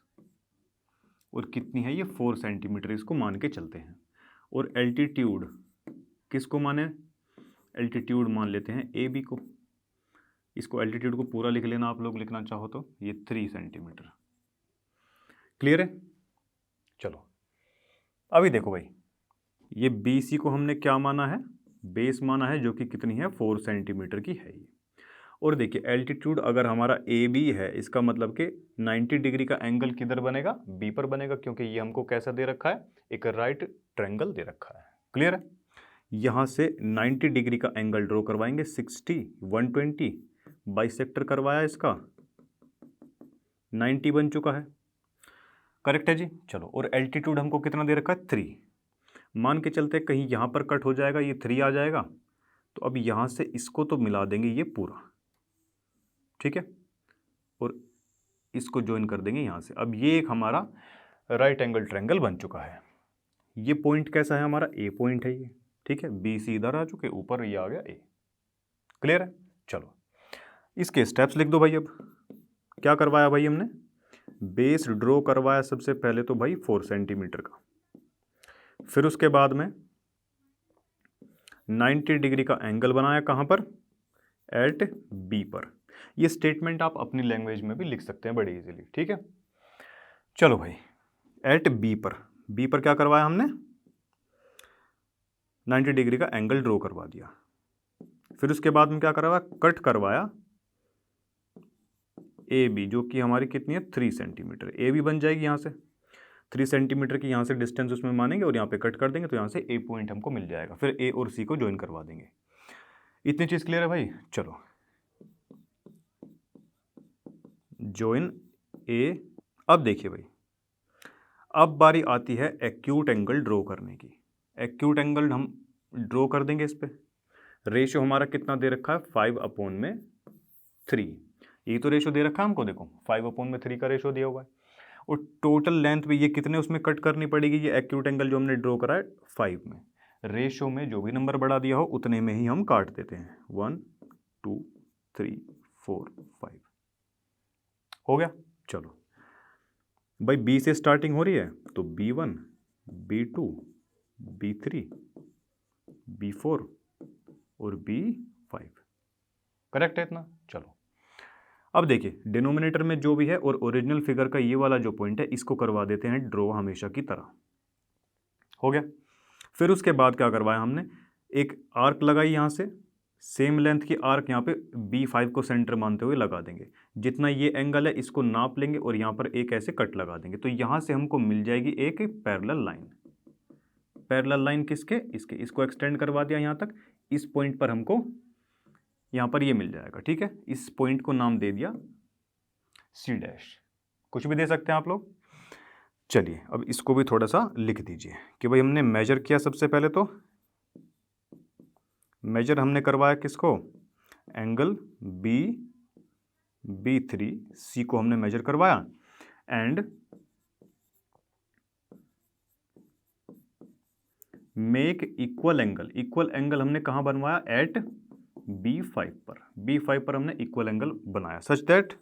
और कितनी है ये 4 सेंटीमीटर, इसको मान के चलते हैं। और एल्टीट्यूड किसको माने, एल्टीट्यूड मान लेते हैं AB को, इसको एल्टीट्यूड को पूरा लिख लेना आप लोग लिखना चाहो तो, ये 3 सेंटीमीटर। क्लियर है, चलो अभी देखो भाई ये BC को हमने क्या माना है, बेस माना है, जो कि कितनी है 4 सेंटीमीटर की है ये। और देखिए एल्टीट्यूड अगर हमारा AB है, इसका मतलब कि 90 डिग्री का एंगल किधर बनेगा, B पर बनेगा, क्योंकि ये हमको कैसा दे रखा है, एक राइट ट्रायंगल दे रखा है। क्लियर है, यहाँ से 90 डिग्री का एंगल ड्रॉ करवाएंगे, 60 120 बाइसेक्टर करवाया, इसका 90 बन चुका है, करेक्ट है जी। चलो और एल्टीट्यूड हमको कितना दे रखा है, 3, मान के चलते कहीं यहाँ पर कट हो जाएगा, ये 3 आ जाएगा, तो अब यहाँ से इसको तो मिला देंगे ये पूरा, ठीक है, और इसको ज्वाइन कर देंगे यहाँ से। अब ये एक हमारा राइट एंगल ट्रायंगल बन चुका है। ये पॉइंट कैसा है हमारा, A पॉइंट है ये, ठीक है, BC इधर आ चुके, ऊपर ये आ गया A। क्लियर है, चलो इसके स्टेप्स लिख दो भाई। अब क्या करवाया भाई हमने, बेस ड्रॉ करवाया सबसे पहले तो भाई 4 सेंटीमीटर का, फिर उसके बाद में 90 डिग्री का एंगल बनाया, कहाँ पर, एट B पर। ये स्टेटमेंट आप अपनी लैंग्वेज में भी लिख सकते हैं बड़े इजीली, ठीक है। चलो भाई एट B पर क्या करवाया हमने, 90 डिग्री का एंगल ड्रॉ करवा दिया। फिर उसके बाद में क्या करवाया, कट करवाया AB, जो कि हमारी कितनी है 3 सेंटीमीटर, AB बन जाएगी यहाँ से 3 सेंटीमीटर की, यहाँ से डिस्टेंस उसमें मानेंगे और यहाँ पे कट कर देंगे, तो यहाँ से A पॉइंट हमको मिल जाएगा। फिर A और C को ज्वाइन करवा देंगे। इतनी चीज़ क्लियर है भाई, चलो ज्वाइन A। अब देखिए भाई अब बारी आती है एक्यूट एंगल ड्रॉ करने की। एक्यूट एंगल हम ड्रॉ कर देंगे, इस पर रेशियो हमारा कितना दे रखा है, 5/3, यही तो रेशो दे रखा है हमको, देखो 5/3 का रेशो दिया हुआ है। और टोटल लेंथ भी ये कितने उसमें कट करनी पड़ेगी, ये एक्यूट एंगल जो हमने ड्रॉ करा है 5 में। रेशो में जो भी नंबर बढ़ा दिया हो उतने में ही हम काट देते हैं। 1 2 3 4 5 हो गया। चलो भाई बी से स्टार्टिंग हो रही है तो B1 B2 B3 B4 और B5 करेक्ट है इतना। चलो अब देखिए डिनोमिनेटर में जो भी है और ओरिजिनल फिगर का ये वाला जो पॉइंट है इसको करवा देते हैं ड्रॉ हमेशा की तरह। हो गया। फिर उसके बाद क्या करवाया हमने, एक आर्क लगाई यहाँ से, सेम लेंथ की आर्क यहाँ पे B5 को सेंटर मानते हुए लगा देंगे। जितना ये एंगल है इसको नाप लेंगे और यहाँ पर एक ऐसे कट लगा देंगे, तो यहाँ से हमको मिल जाएगी एक पैरेलल लाइन। पैरेलल लाइन किसके, इसके। इसको एक्सटेंड करवा दिया यहाँ तक, इस पॉइंट पर हमको यहाँ पर ये मिल जाएगा। ठीक है, इस पॉइंट को नाम दे दिया C', कुछ भी दे सकते हैं आप लोग। चलिए अब इसको भी थोड़ा सा लिख दीजिए कि भाई हमने मेजर किया। सबसे पहले तो मेजर हमने करवाया किसको, एंगल B3 C को हमने मेजर करवाया and make equal angle. Equal angle हमने कहाँ बनवाया, एट B5 पर। B5 पर हमने इक्वल एंगल बनाया सच दैट,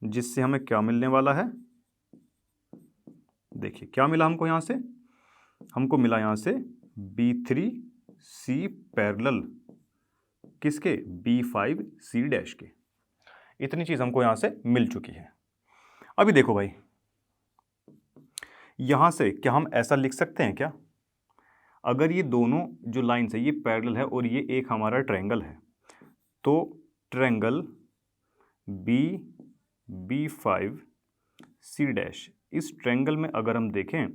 जिससे हमें क्या मिलने वाला है, देखिए क्या मिला हमको यहां से, हमको मिला यहां से B3C पैरेलल किसके, B5C' के। इतनी चीज हमको यहां से मिल चुकी है। अभी देखो भाई यहां से क्या हम ऐसा लिख सकते हैं क्या, अगर ये दोनों जो लाइन्स है ये पैरेलल है और ये एक हमारा ट्रायंगल है, तो ट्रायंगल B5C', इस ट्रायंगल में अगर हम देखें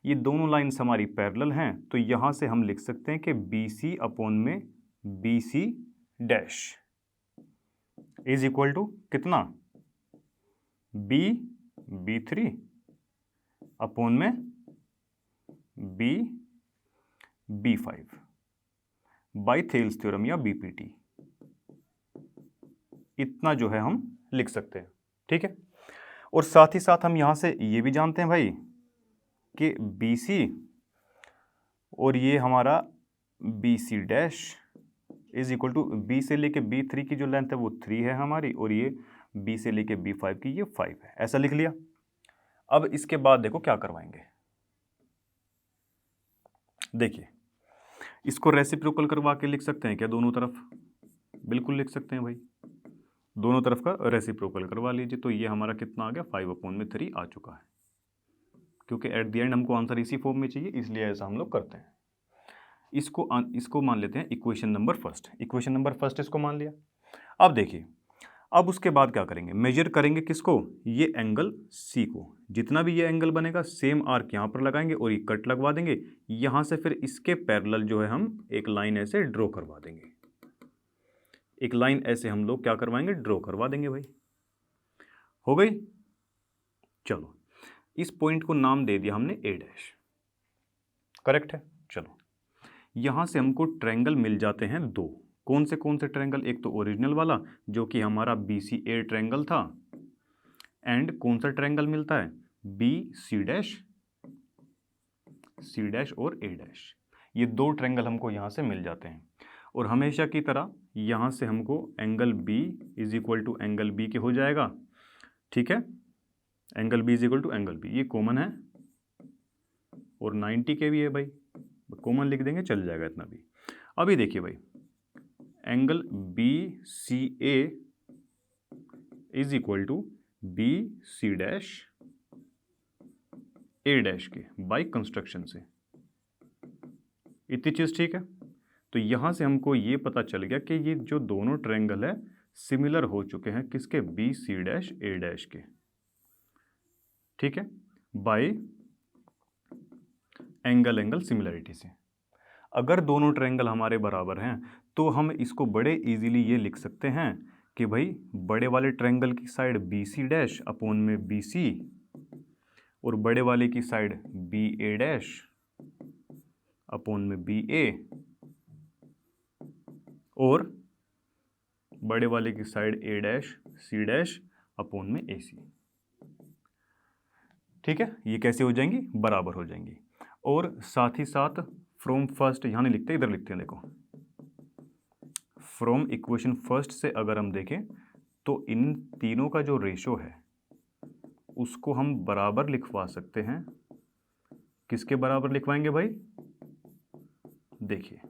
ये दोनों लाइन्स हमारी पैरेलल हैं, तो यहाँ से हम लिख सकते हैं कि BC अपॉन में BC' इज इक्वल टू कितना, B3 अपॉन में B5 बाई थेल्स थ्योरम या BPT। इतना जो है हम लिख सकते हैं। ठीक है, और साथ ही साथ हम यहां से ये भी जानते हैं भाई कि BC और ये हमारा BC' is equal to B से लेके B3 की जो लेंथ है वो 3 है हमारी, और ये B से लेके B5 की ये 5 है। ऐसा लिख लिया। अब इसके बाद देखो क्या करवाएंगे, देखिए इसको रेसिप्रोकल करवा के लिख सकते हैं क्या दोनों तरफ, बिल्कुल लिख सकते हैं भाई, दोनों तरफ का रेसिप्रोकल करवा लीजिए। तो ये हमारा कितना आ गया, 5/3 आ चुका है, क्योंकि एट द एंड हमको आंसर इसी फॉर्म में चाहिए, इसलिए ऐसा हम लोग करते हैं। इसको मान लेते हैं equation number first. Equation number first इसको मान लिया। अब देखिए अब उसके बाद क्या करेंगे, मेजर करेंगे किसको, ये एंगल C को। जितना भी ये एंगल बनेगा सेम आर्क यहाँ पर लगाएंगे और ये कट लगवा देंगे। यहाँ से फिर इसके पैरेलल जो है हम एक लाइन ऐसे ड्रॉ करवा देंगे। एक लाइन ऐसे हम लोग क्या करवाएंगे, ड्रॉ करवा देंगे भाई। हो गई। चलो इस पॉइंट को नाम दे दिया हमने A', करेक्ट है। चलो यहां से हमको ट्रायंगल मिल जाते हैं दो। कौन से ट्रायंगल, एक तो ओरिजिनल वाला जो कि हमारा BCA ट्रायंगल था, एंड कौन सा ट्रायंगल मिलता है, BC' C' और A'। ये दो ट्रायंगल हमको यहां से मिल जाते हैं। और हमेशा की तरह यहां से हमको angle B is equal to angle B के हो जाएगा। ठीक है, angle B is equal to angle B, ये कॉमन है और 90 के भी है भाई, कॉमन लिख देंगे चल जाएगा इतना भी। अभी देखिए भाई angle BCA is equal to BC' A' के बाई कंस्ट्रक्शन से। इतनी चीज ठीक है। तो यहां से हमको ये पता चल गया कि ये जो दोनों ट्रायंगल है सिमिलर हो चुके हैं किसके, BC' A' के। ठीक है, बाय एंगल सिमिलरिटी से। अगर दोनों ट्रायंगल हमारे बराबर हैं तो हम इसको बड़े इजीली ये लिख सकते हैं कि भाई बड़े वाले ट्रायंगल की साइड BC' अपॉन में BC और बड़े वाले की साइड BA' अपॉन में BA, और बड़े वाले की साइड ए डैश सी डैश अपॉन में ए सी। ठीक है, ये कैसे हो जाएंगी, बराबर हो जाएंगी। और साथ ही साथ फ्रॉम फर्स्ट, यहाँ नहीं लिखते, इधर लिखते हैं, देखो फ्रॉम इक्वेशन फर्स्ट से अगर हम देखें तो इन तीनों का जो रेशो है उसको हम बराबर लिखवा सकते हैं। किसके बराबर लिखवाएंगे भाई, देखिए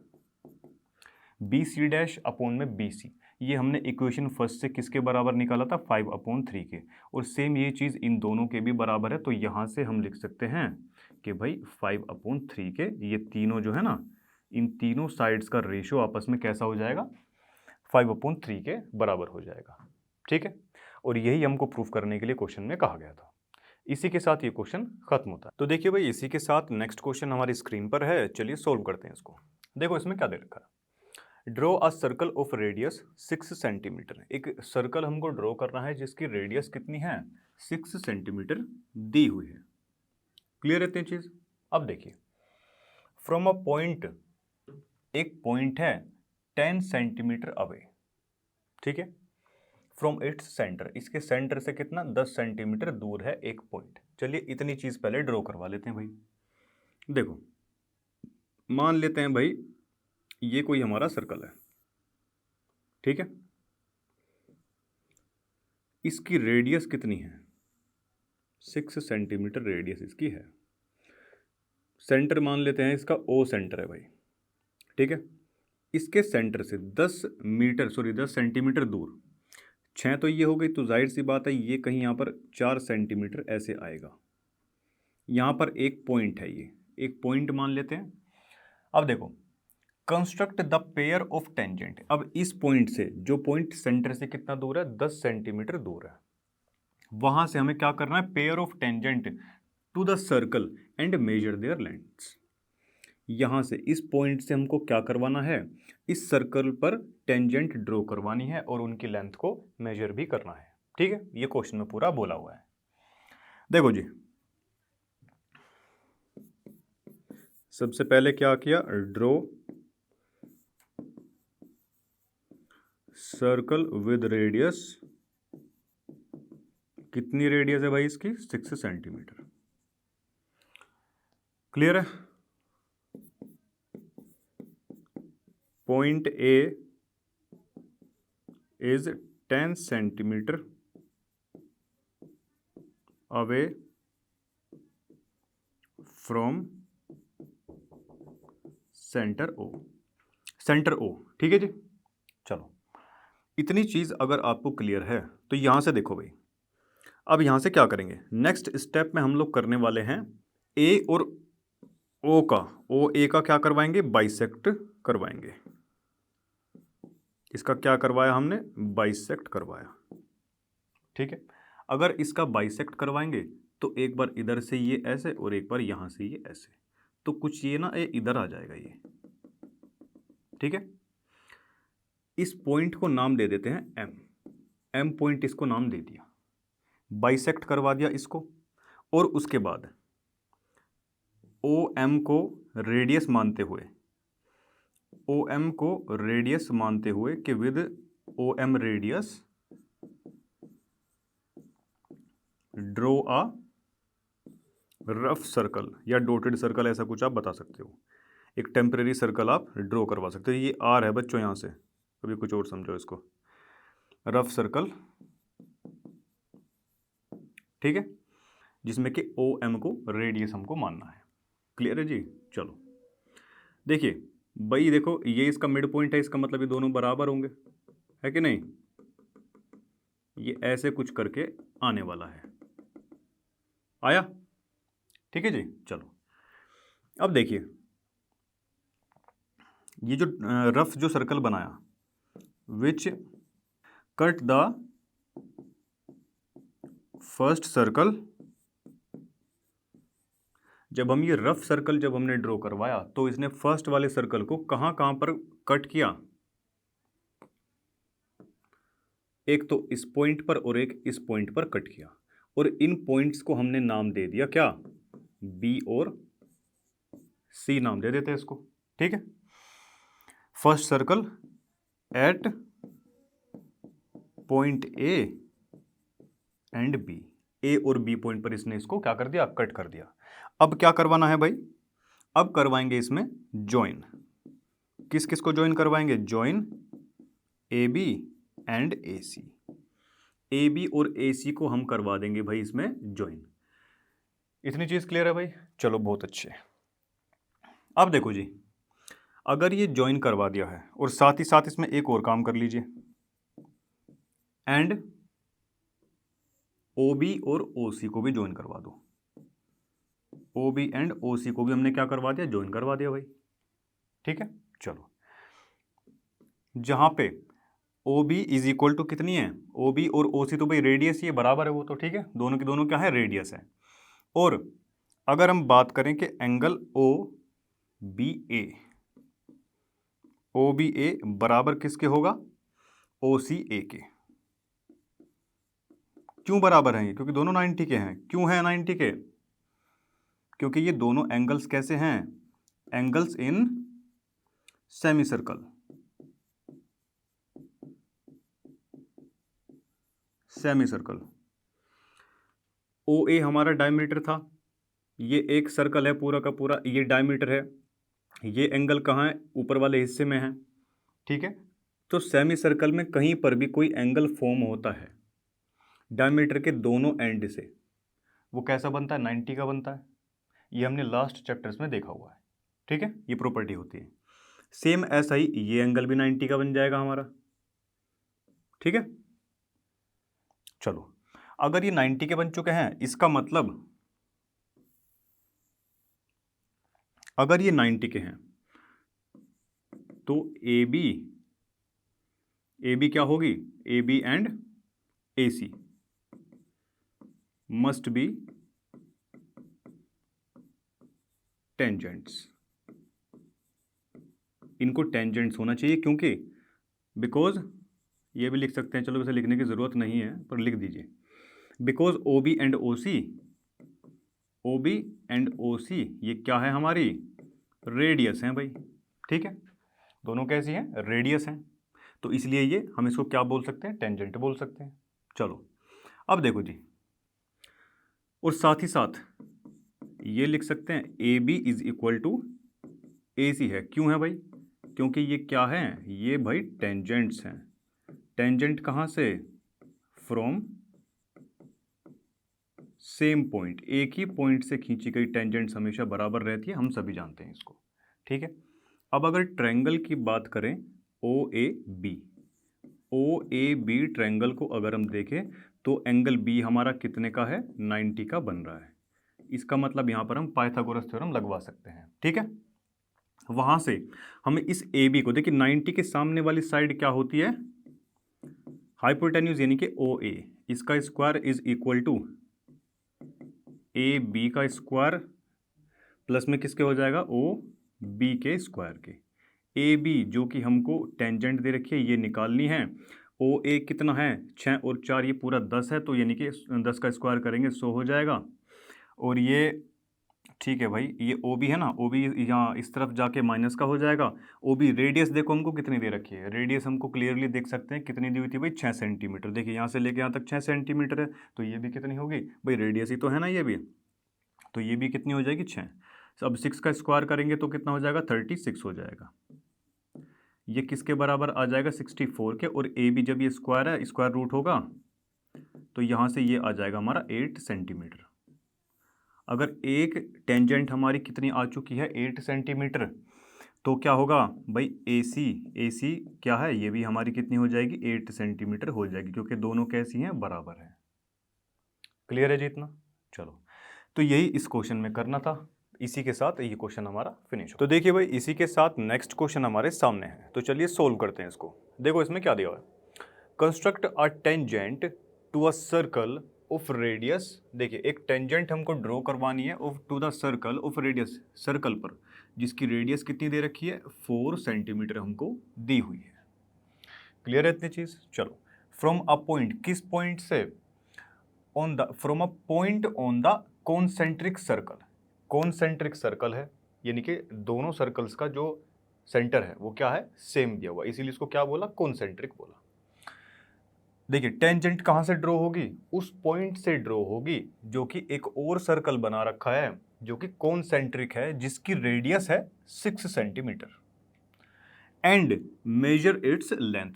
बी सी डैश अपॉन में बी सी, ये हमने इक्वेशन फर्स्ट से किसके बराबर निकाला था, 5/3 के। और सेम ये चीज़ इन दोनों के भी बराबर है, तो यहाँ से हम लिख सकते हैं कि भाई 5/3 के ये तीनों जो है ना, इन तीनों साइड्स का रेशो आपस में कैसा हो जाएगा, 5/3 के बराबर हो जाएगा। ठीक है, और यही हमको प्रूफ करने के लिए क्वेश्चन में कहा गया था। इसी के साथ ये क्वेश्चन खत्म होता है। तो देखिए भाई, इसी के साथ नेक्स्ट क्वेश्चन हमारी स्क्रीन पर है, चलिए सोल्व करते हैं इसको। देखो इसमें क्या दे रखा है, draw a circle of radius 6 centimetre. एक सर्कल हमको ड्रॉ करना है जिसकी रेडियस कितनी है, 6 सेंटीमीटर दी हुई है। क्लियर रहती है चीज। अब देखिए, फ्रॉम अ पॉइंट, एक पॉइंट है 10 सेंटीमीटर अवे, ठीक है, फ्रॉम इट्स सेंटर, इसके सेंटर से कितना, 10 सेंटीमीटर दूर है एक पॉइंट। चलिए इतनी चीज पहले ड्रॉ करवा लेते हैं भाई। देखो मान लेते हैं भाई ये कोई हमारा सर्कल है, ठीक है, इसकी रेडियस कितनी है, 6 सेंटीमीटर रेडियस इसकी है। सेंटर मान लेते हैं इसका ओ सेंटर है भाई, ठीक है, इसके सेंटर से 10 सेंटीमीटर दूर, 6 तो ये हो गई, तो जाहिर सी बात है ये कहीं यहाँ पर 4 सेंटीमीटर ऐसे आएगा। यहाँ पर एक पॉइंट है, ये एक पॉइंट मान लेते हैं। अब देखो, construct the pair of tangent. अब इस पॉइंट से, जो पॉइंट सेंटर से कितना दूर है, 10 सेंटीमीटर दूर है, वहां से हमें क्या करना है, pair of tangent to the circle and measure their lengths. यहां से इस पॉइंट से हमको क्या करवाना है, इस सर्कल पर टेंजेंट ड्रॉ करवानी है और उनकी लेंथ को मेजर भी करना है। ठीक है, ये क्वेश्चन में पूरा बोला हुआ है। देखो जी, सबसे पहले क्या किया, ड्रॉ सर्कल विद रेडियस, कितनी रेडियस है भाई इसकी, 6 सेंटीमीटर। क्लियर है, point A is 10 centimetre away from centre O, centre O. ठीक है जी, चलो इतनी चीज अगर आपको क्लियर है तो यहां से देखो भाई, अब यहां से क्या करेंगे, नेक्स्ट स्टेप में हम लोग करने वाले हैं ए और ओ का, ओ ए का क्या करवाएंगे, बाइसेक्ट करवाएंगे। इसका क्या करवाया हमने, बाइसेक्ट करवाया। ठीक है, अगर इसका बाइसेक्ट करवाएंगे तो एक बार इधर से ये ऐसे और एक बार यहां से ये ऐसे, तो कुछ ये ना ये इधर आ जाएगा ये। ठीक है, इस पॉइंट को नाम दे देते हैं एम, एम पॉइंट इसको नाम दे दिया, बाइसेक्ट करवा दिया इसको। और उसके बाद ओ एम को रेडियस मानते हुए, ओ एम को रेडियस मानते हुए कि with O M radius draw a rough circle या डॉटेड सर्कल, ऐसा कुछ आप बता सकते हो। एक टेम्परेरी सर्कल आप ड्रॉ करवा सकते हो। ये आर है बच्चों, यहाँ से कभी कुछ और समझो इसको, रफ सर्कल, ठीक है, जिसमें कि ओ एम को रेडियस हमको मानना है। क्लियर है जी, चलो देखिए भाई, देखो ये इसका मिड पॉइंट है, इसका मतलब ये दोनों बराबर होंगे, है कि नहीं, ये ऐसे कुछ करके आने वाला है, आया। ठीक है जी, चलो अब देखिए, ये जो रफ जो सर्कल बनाया, which cut the first circle, जब हम ये रफ सर्कल जब हमने ड्रॉ करवाया तो इसने फर्स्ट वाले सर्कल को कहां कहां पर कट किया, एक तो इस पॉइंट पर और एक इस पॉइंट पर कट किया, और इन पॉइंट्स को हमने नाम दे दिया क्या, बी और सी नाम दे देते हैं इसको। ठीक है, first circle at point A and B, A और बी पॉइंट पर इसने इसको क्या कर दिया, कट कर दिया। अब क्या करवाना है भाई, अब करवाएंगे इसमें ज्वाइन। किस किस को ज्वाइन करवाएंगे, join A B and A C. A B और ए सी को हम करवा देंगे भाई इसमें ज्वाइन। इतनी चीज क्लियर है भाई, चलो बहुत अच्छे। अब देखो जी, अगर ये ज्वाइन करवा दिया है और साथ ही साथ इसमें एक और काम कर लीजिए, एंड ओ बी और ओ सी को भी ज्वाइन करवा दो। ओ बी एंड ओ सी को भी हमने क्या करवा दिया, ज्वाइन करवा दिया भाई। ठीक है, चलो जहां पे O B is equal to कितनी है, ओ बी और ओ सी तो भाई रेडियस ही है, बराबर है वो तो, ठीक है, दोनों की दोनों क्या है, रेडियस है। और अगर हम बात करें कि angle O B A, O B ए बराबर किसके होगा, ओ सी ए के। क्यों बराबर हैं ये, क्योंकि दोनों 90 के हैं। क्यों है 90 के, क्योंकि ये दोनों एंगल्स कैसे हैं, angles in semi circle. Semi circle, O A हमारा डायमीटर था, ये एक सर्कल है पूरा का पूरा, ये डायमीटर है, ये एंगल कहाँ है, ऊपर वाले हिस्से में है। ठीक है, तो सेमी सर्कल में कहीं पर भी कोई एंगल फॉर्म होता है डायमीटर के दोनों एंड से, वो कैसा बनता है, 90 का बनता है। ये हमने लास्ट चैप्टर्स में देखा हुआ है। ठीक है, ये प्रॉपर्टी होती है। सेम ऐसा ही ये एंगल भी 90 का बन जाएगा हमारा। ठीक है, चलो अगर ये 90 के बन चुके हैं, इसका मतलब अगर ये 90 के हैं तो ए बी क्या होगी, A B and A C must be tangents. इनको टेंजेंट्स होना चाहिए, क्योंकि बिकॉज ये भी लिख सकते हैं, चलो वैसे लिखने की ज़रूरत नहीं है पर लिख दीजिए, because O B and O C, O B and O C ये क्या है, हमारी रेडियस हैं भाई। ठीक है, दोनों कैसी हैं, रेडियस हैं, तो इसलिए ये हम इसको क्या बोल सकते हैं, टेंजेंट बोल सकते हैं। चलो अब देखो जी, और साथ ही साथ ये लिख सकते हैं A B is equal to A C है। क्यों है भाई, क्योंकि ये क्या है, ये भाई टेंजेंट्स हैं। टेंजेंट कहाँ से, फ्रॉम सेम पॉइंट, एक ही पॉइंट से खींची गई टेंजेंट्स हमेशा बराबर रहती है, हम सभी जानते हैं इसको। ठीक है, अब अगर ट्रायंगल की बात करें O A B, O A B triangle को अगर हम देखें तो एंगल बी हमारा कितने का है, 90 का बन रहा है। इसका मतलब यहाँ पर हम पाइथागोरस थ्योरम लगवा सकते हैं। ठीक है, वहां से हमें इस ए बी को, देखिए 90 के सामने वाली साइड क्या होती है, हाइपोटेन्यूज यानी कि ओ ए, इसका square is equal to A B का स्क्वायर प्लस में किसके हो जाएगा, ओ बी के स्क्वायर के। ए बी जो कि हमको टेंजेंट दे रखी है ये निकालनी है। ओ ए कितना है, 6 और 4 ये पूरा 10 है, तो यानी कि 10 का स्क्वायर करेंगे 100 हो जाएगा। और ये ठीक है भाई, ये ओ बी है ना, ओ बी यहाँ इस तरफ जाके माइनस का हो जाएगा। ओ बी रेडियस देखो हमको कितनी दे रखी है, रेडियस हमको क्लियरली देख सकते हैं कितनी दी हुई थी भाई, 6 सेंटीमीटर। देखिए यहाँ से लेके यहाँ तक 6 सेंटीमीटर है, तो ये भी कितनी होगी भाई, रेडियस ही तो है ना ये भी, तो ये भी कितनी हो जाएगी, 6। अब 6 का स्क्वायर करेंगे तो कितना हो जाएगा, 36 हो जाएगा। ये किसके बराबर आ जाएगा, 64 के। और ए बी जब ये स्क्वायर है, स्क्वायर रूट होगा, तो यहाँ से ये आ जाएगा हमारा 8 सेंटीमीटर। अगर एक टेंजेंट हमारी कितनी आ चुकी है, 8 सेंटीमीटर, तो क्या होगा भाई, ए सी क्या है, ये भी हमारी कितनी हो जाएगी, 8 सेंटीमीटर हो जाएगी, क्योंकि दोनों कैसी हैं, बराबर है। क्लियर है जी इतना, चलो तो यही इस क्वेश्चन में करना था। इसी के साथ ये क्वेश्चन हमारा फिनिश हो। तो देखिए भाई, इसी के साथ नेक्स्ट क्वेश्चन हमारे सामने है, तो चलिए सोल्व करते हैं इसको। देखो इसमें क्या दिया हुआ है, construct a tangent to a circle of radius. देखिए एक टेंजेंट हमको ड्रॉ करवानी है of to the circle of radius, circle पर जिसकी रेडियस कितनी दे रखी है, 4 सेंटीमीटर हमको दी हुई है। क्लियर है इतनी चीज, चलो फ्रॉम अ पॉइंट, किस पॉइंट से, on the, from a point on the concentric circle, concentric circle है यानी कि दोनों सर्कल्स का जो सेंटर है वो क्या है, सेम दिया हुआ, इसीलिए इसको क्या बोला, कॉन्सेंट्रिक बोला। देखिए टेंजेंट कहाँ से ड्रॉ होगी, उस पॉइंट से ड्रॉ होगी जो कि एक और सर्कल बना रखा है जो कि कॉन्सेंट्रिक है, जिसकी रेडियस है 6 centimetre, and measure its length.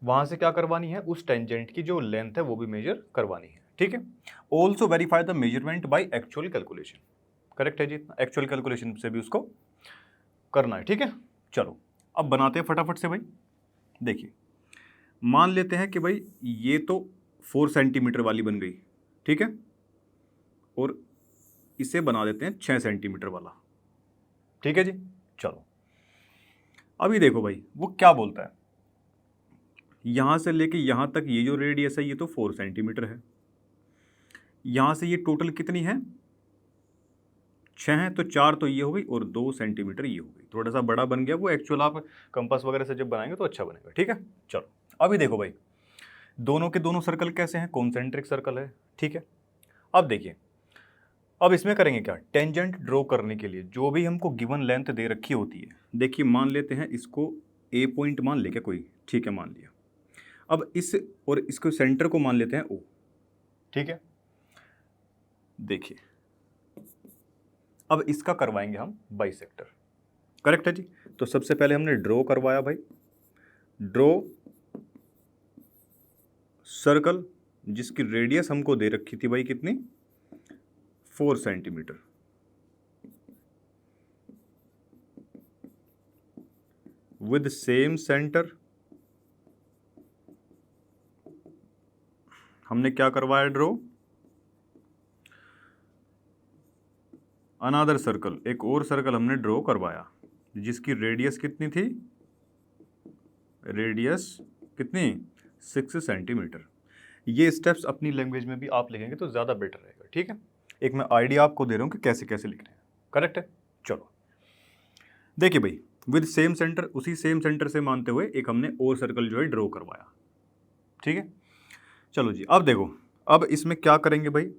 वहां से क्या करवानी है, उस टेंजेंट की जो लेंथ है वो भी मेजर करवानी है, ठीक है। Also verify the measurement by actual calculation, correct है जी, एक्चुअल कैलकुलेशन से भी उसको करना है, ठीक है। चलो अब बनाते हैं फटाफट से भाई। देखिए मान लेते हैं कि भाई ये तो 4 सेंटीमीटर वाली बन गई, ठीक है, और इसे बना देते हैं 6 सेंटीमीटर वाला, ठीक है जी। चलो अभी देखो भाई वो क्या बोलता है, यहां से लेके यहां तक ये जो रेडियस है ये तो 4 सेंटीमीटर है, यहां से ये टोटल कितनी है, 6 है, तो 4 तो ये हो गई और 2 सेंटीमीटर ये हो गई, थोड़ा सा बड़ा बन गया वो, एक्चुअल आप कंपास वगैरह से जब बनाएंगे तो अच्छा बनेगा, ठीक है। चलो अभी देखो भाई दोनों के दोनों सर्कल कैसे हैं, कॉन्सेंट्रिक सर्कल है, ठीक है। अब देखिए अब इसमें करेंगे क्या, टेंजेंट ड्रॉ करने के लिए जो भी हमको गिवन लेंथ दे रखी होती है, देखिए मान लेते हैं इसको ए पॉइंट मान ले क्या कोई, ठीक है मान लिया। अब इस और इसको सेंटर को मान लेते हैं ओ, ठीक है। देखिए अब इसका करवाएंगे हम बाइसेक्टर, करेक्ट है जी। तो सबसे पहले हमने ड्रॉ करवाया भाई, ड्रॉ सर्कल जिसकी रेडियस हमको दे रखी थी भाई कितनी, 4 सेंटीमीटर, विद सेम सेंटर। हमने क्या करवाया, ड्रॉ अनदर सर्कल, एक और सर्कल हमने ड्रॉ करवाया जिसकी रेडियस कितनी थी, रेडियस कितनी, 6 सेंटीमीटर। ये स्टेप्स अपनी लैंग्वेज में भी आप लिखेंगे तो ज़्यादा बेटर रहेगा, ठीक है। एक मैं आइडिया आपको दे रहा हूँ कि कैसे कैसे लिखना है, करेक्ट है। चलो देखिए भाई विद सेम सेंटर, उसी सेम सेंटर से मानते हुए एक हमने और सर्कल जो है ड्रॉ करवाया, ठीक है। चलो जी अब देखो, अब इसमें क्या करेंगे भाई,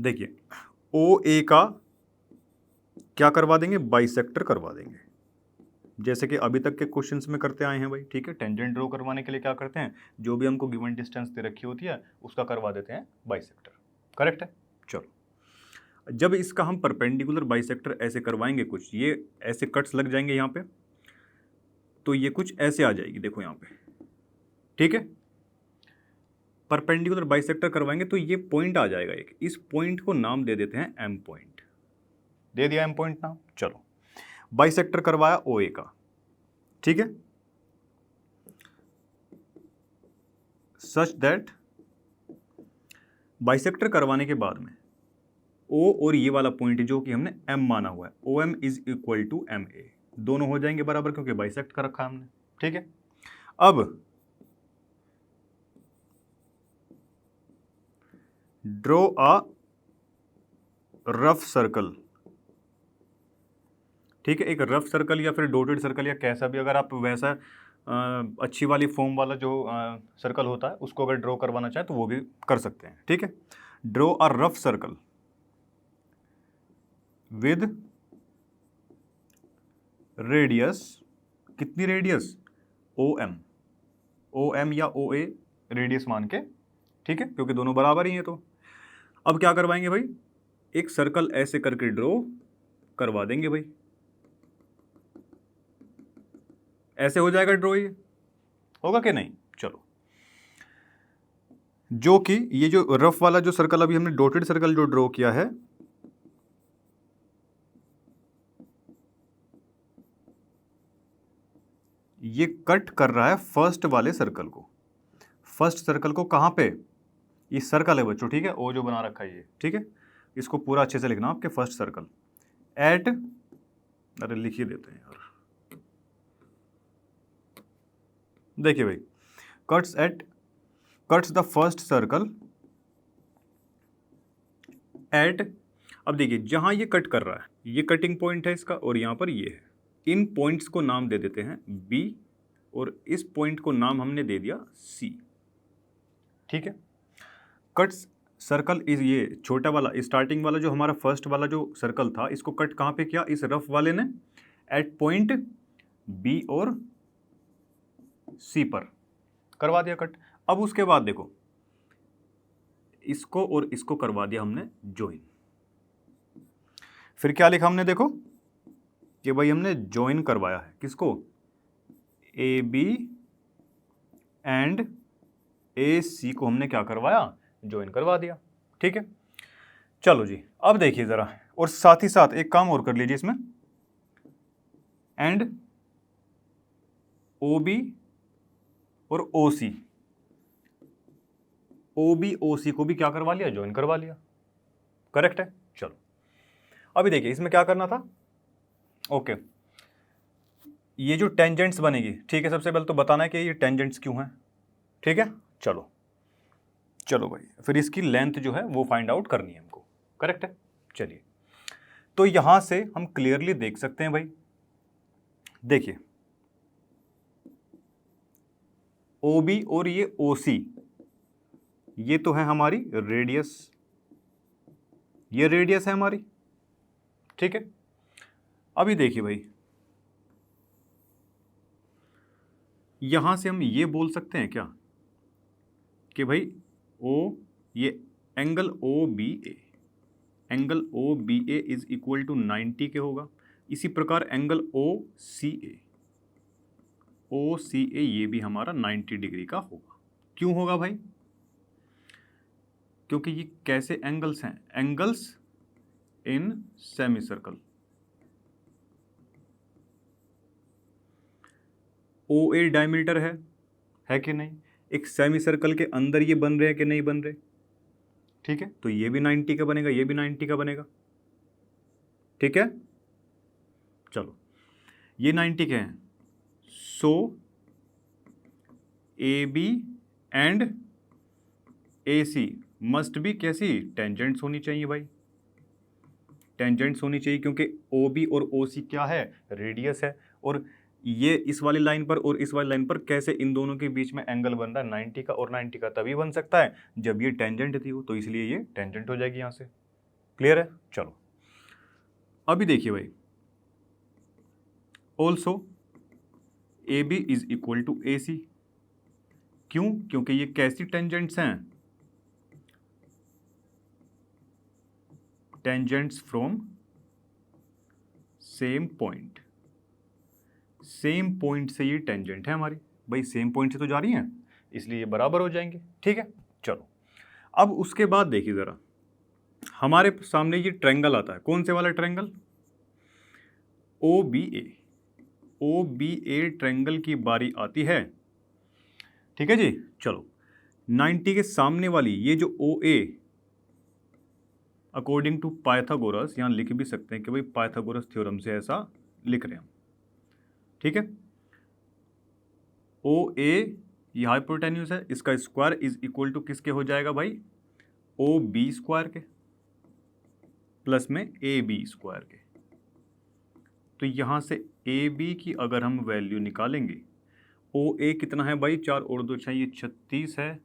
देखिए ओ ए का क्या करवा देंगे, बाइसेक्टर करवा देंगे, जैसे कि अभी तक के क्वेश्चंस में करते आए हैं भाई, ठीक है। टेंजेंट ड्रॉ करवाने के लिए क्या करते हैं, जो भी हमको गिवन डिस्टेंस दे रखी होती है उसका करवा देते हैं बाइसेक्टर, करेक्ट है। चलो जब इसका हम परपेंडिकुलर बाइसेक्टर ऐसे करवाएंगे, कुछ ये ऐसे कट्स लग जाएंगे यहाँ पे, तो ये कुछ ऐसे आ जाएगी, देखो यहाँ पे, ठीक है। परपेंडिकुलर बाइसेक्टर करवाएंगे तो ये पॉइंट आ जाएगा एक, इस पॉइंट को नाम दे देते हैं एम पॉइंट, दे दिया एम पॉइंट नाम। चलो बाइसेक्टर करवाया ओ ए का, ठीक है, सच दैट बाइसेक्टर करवाने के बाद में ओ और ये वाला पॉइंट जो कि हमने एम माना हुआ है, O M is equal to M A, दोनों हो जाएंगे बराबर क्योंकि बाइसेक्ट कर रखा है हमने, ठीक है। अब ड्रॉ अ रफ सर्कल, ठीक है, एक रफ सर्कल या फिर डॉटेड सर्कल या कैसा भी, अगर आप वैसा अच्छी वाली फॉर्म वाला जो सर्कल होता है उसको अगर ड्रॉ करवाना चाहें तो वो भी कर सकते हैं, ठीक है। Draw a rough circle with radius, कितनी रेडियस, ओ एम या ओ ए रेडियस मान के, ठीक है, क्योंकि दोनों बराबर ही हैं। तो अब क्या करवाएंगे भाई, एक सर्कल ऐसे करके ड्रॉ करवा देंगे भाई, ऐसे हो जाएगा ड्रॉ, ये होगा कि नहीं। चलो जो कि ये जो रफ वाला जो सर्कल अभी हमने डॉटेड सर्कल जो ड्रॉ किया है, ये कट कर रहा है फर्स्ट वाले सर्कल को, फर्स्ट सर्कल को कहां पे, ये सर्कल है बच्चों, ठीक है, ओ जो बना रखा है ये, ठीक है, इसको पूरा अच्छे से लिखना आपके फर्स्ट सर्कल एट, अरे लिख ही देते हैं यार, देखिए भाई cuts the first circle eight, अब देखिए जहां ये कट कर रहा है ये कटिंग पॉइंट है इसका और यहां पर ये है, इन पॉइंट्स को नाम दे देते हैं बी और इस पॉइंट को नाम हमने दे दिया सी, ठीक है। कट्स सर्कल इस, ये छोटा वाला स्टार्टिंग वाला जो हमारा फर्स्ट वाला जो सर्कल था इसको कट कहां पे किया, इस रफ वाले ने एट पॉइंट बी और सी पर करवा दिया कट। अब उसके बाद देखो, इसको और इसको करवा दिया हमने ज्वाइन। फिर क्या लिखा हमने, देखो कि भाई हमने ज्वाइन करवाया है किसको, ए बी एंड ए सी को हमने क्या करवाया, ज्वाइन करवा दिया। ठीक है, चलो जी अब देखिए जरा, और साथ ही साथ एक काम और कर लीजिए इसमें, एंड ओ बी और ओ सी, ओ बी ओ सी को भी क्या करवा लिया, ज्वाइन करवा लिया। करेक्ट है। चलो अभी देखिए इसमें क्या करना था। ओके, ये जो टेंजेंट्स बनेगी, ठीक है, सबसे पहले तो बताना है कि ये टेंजेंट्स क्यों हैं। ठीक है, चलो चलो भाई, फिर इसकी लेंथ जो है वो फाइंड आउट करनी है हमको। करेक्ट है। चलिए, तो यहां से हम क्लियरली देख सकते हैं भाई, देखिए ओ बी और ये ओ सी, ये तो है हमारी रेडियस, ये रेडियस है हमारी। ठीक है, अभी देखिए भाई, यहां से हम ये बोल सकते हैं क्या कि भाई ओ, ये angle O B A, angle O B A is equal to 90 के होगा। इसी प्रकार एंगल ओ सी ए, ओ सी ए ये भी हमारा 90 डिग्री का होगा। क्यों होगा भाई, क्योंकि ये कैसे एंगल्स हैं, angles in semi circle. O A diameter है कि नहीं, एक सेमी सर्कल के अंदर ये बन रहे हैं कि नहीं बन रहे। ठीक है, तो ये भी 90 का बनेगा, ये भी 90 का बनेगा। ठीक है, चलो ये 90 के हैं, so A B and A C must be कैसी, टेंजेंट्स होनी चाहिए भाई, टेंजेंट्स होनी चाहिए, क्योंकि ओ बी और ओ सी क्या है, रेडियस है। और ये इस वाली लाइन पर और इस वाली लाइन पर कैसे इन दोनों के बीच में एंगल बन रहा है 90 का, और 90 का तभी बन सकता है जब ये टेंजेंट थी हो, तो इसलिए ये टेंजेंट हो जाएगी यहां से। क्लियर है। चलो अभी देखिए भाई, also A B is equal to A C, क्यों, क्योंकि ये कैसी टेंजेंट्स हैं, tangents from same point, same point से ये टेंजेंट है हमारी, भाई सेम पॉइंट से तो जा रही हैं, इसलिए ये बराबर हो जाएंगे। ठीक है, चलो अब उसके बाद देखिए जरा, हमारे सामने ये ट्रायंगल आता है, कौन से वाला triangle, O B A, O B A triangle की बारी आती है। ठीक है जी, चलो 90 के सामने वाली ये जो ओ ए, अकॉर्डिंग टू पाइथागोरस, यहां लिख भी सकते हैं कि भाई पाइथागोरस थ्योरम से ऐसा लिख रहे हैं हम। ठीक है, ओ ए ये हाइपोटेन्यूस है, इसका स्क्वायर इज इक्वल टू किसके हो जाएगा भाई, ओ बी स्क्वायर के प्लस में ए बी स्क्वायर के। तो यहां से ए बी की अगर हम वैल्यू निकालेंगे, ओ ए कितना है भाई, 4 और 2 6, ये 36 है,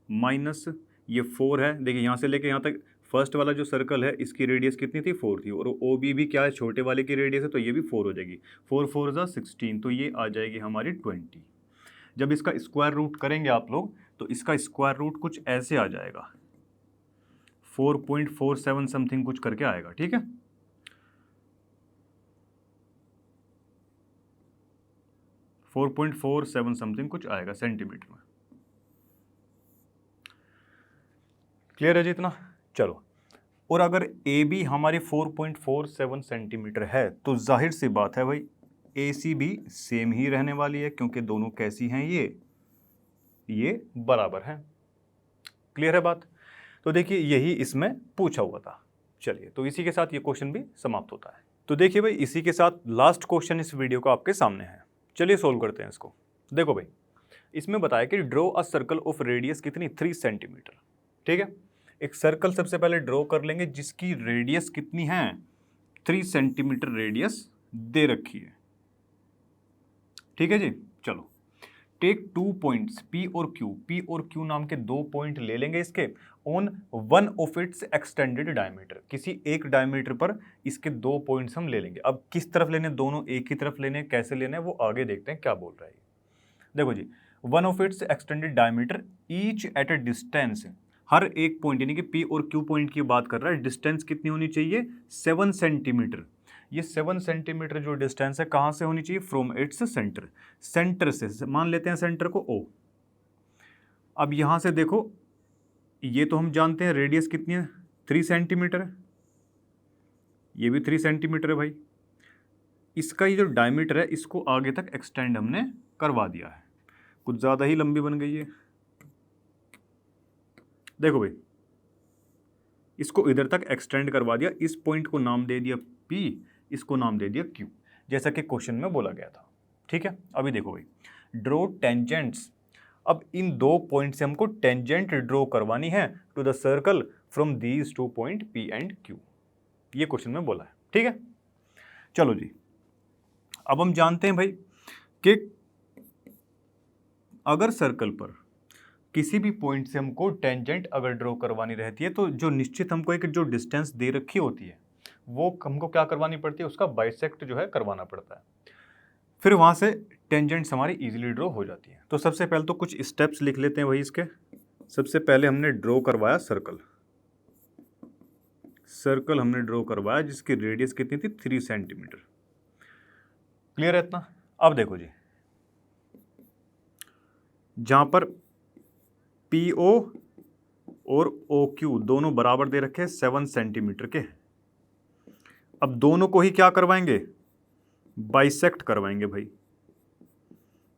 माइनस ये 4 है। देखिए यहाँ से लेके यहाँ तक फर्स्ट वाला जो सर्कल है इसकी रेडियस कितनी थी, 4 थी, और ओ बी भी क्या है, छोटे वाले की रेडियस है, तो ये भी 4 हो जाएगी। 4 4 जा 16, तो ये आ जाएगी हमारी 20। जब इसका स्क्वायर रूट करेंगे आप लोग, तो इसका स्क्वायर रूट कुछ ऐसे आ जाएगा, 4.47 समथिंग कुछ करके आएगा। ठीक है, फोर 4.47 समथिंग कुछ आएगा सेंटीमीटर में। क्लियर है जी इतना। चलो, और अगर ए बी हमारी 4.47 सेंटीमीटर है, तो जाहिर सी बात है भाई ए सी भी सेम ही रहने वाली है, क्योंकि दोनों कैसी हैं, ये बराबर हैं। क्लियर है बात। तो देखिए यही इसमें पूछा हुआ था। चलिए, तो इसी के साथ ये क्वेश्चन भी समाप्त होता है। तो देखिए भाई, इसी के साथ लास्ट क्वेश्चन इस वीडियो का आपके सामने है। चलिए सोल्व करते हैं इसको। देखो भाई, इसमें बताया कि draw a circle of radius कितनी, 3 सेंटीमीटर। ठीक है, एक सर्कल सबसे पहले ड्रॉ कर लेंगे जिसकी रेडियस कितनी है, 3 सेंटीमीटर रेडियस दे रखी है। ठीक है जी, चलो टेक 2 पॉइंट्स P और Q, P और Q नाम के 2 पॉइंट ले लेंगे इसके, on one of its extended diameter, किसी एक डायमीटर पर इसके 2 पॉइंट्स हम ले लेंगे। अब किस तरफ लेने, दोनों एक ही तरफ लेने, कैसे लेने वो आगे देखते हैं क्या बोल रहा है। देखो जी, one of its extended diameter each at a distance, हर एक पॉइंट यानी कि पी और क्यू पॉइंट की बात कर रहा है, डिस्टेंस कितनी होनी चाहिए 7 सेंटीमीटर। ये 7 सेंटीमीटर जो डिस्टेंस है कहां से होनी चाहिए, फ्रॉम इट्स सेंटर, सेंटर से मान लेते हैं सेंटर को ओ। अब यहां से देखो ये तो हम जानते हैं रेडियस कितनी है 3 सेंटीमीटर है, ये भी 3 सेंटीमीटर है भाई। इसका ये जो डायमीटर है इसको आगे तक एक्सटेंड हमने करवा दिया है, कुछ ज़्यादा ही लंबी बन गई है। देखो भाई इसको इधर तक एक्सटेंड करवा दिया, इस पॉइंट को नाम दे दिया P, इसको नाम दे दिया Q, जैसा कि क्वेश्चन में बोला गया था। ठीक है, अभी देखो भाई ड्रॉ टेंजेंट्स, अब इन दो पॉइंट से हमको टेंजेंट ड्रॉ करवानी है to the circle from these 2 point P and Q, ये क्वेश्चन में बोला है। ठीक है, चलो जी अब हम जानते हैं भाई कि अगर सर्कल पर किसी भी पॉइंट से हमको टेंजेंट अगर ड्रॉ करवानी रहती है तो जो निश्चित हमको एक जो डिस्टेंस दे रखी होती है वो हमको क्या करवानी पड़ती है, उसका बाइसेक्ट जो है करवाना पड़ता है, फिर वहां से टेंजेंट्स हमारी इजीली ड्रॉ हो जाती है। तो सबसे पहले तो कुछ स्टेप्स लिख लेते हैं भाई इसके। सबसे पहले हमने ड्रॉ करवाया सर्कल, सर्कल हमने ड्रॉ करवाया जिसकी रेडियस कितनी थी 3 सेंटीमीटर। क्लियर है इतना। अब देखो जी जहां पर PO और OQ दोनों बराबर दे रखे हैं 7 सेंटीमीटर के, अब दोनों को ही क्या करवाएंगे, बाइसेक्ट करवाएंगे भाई,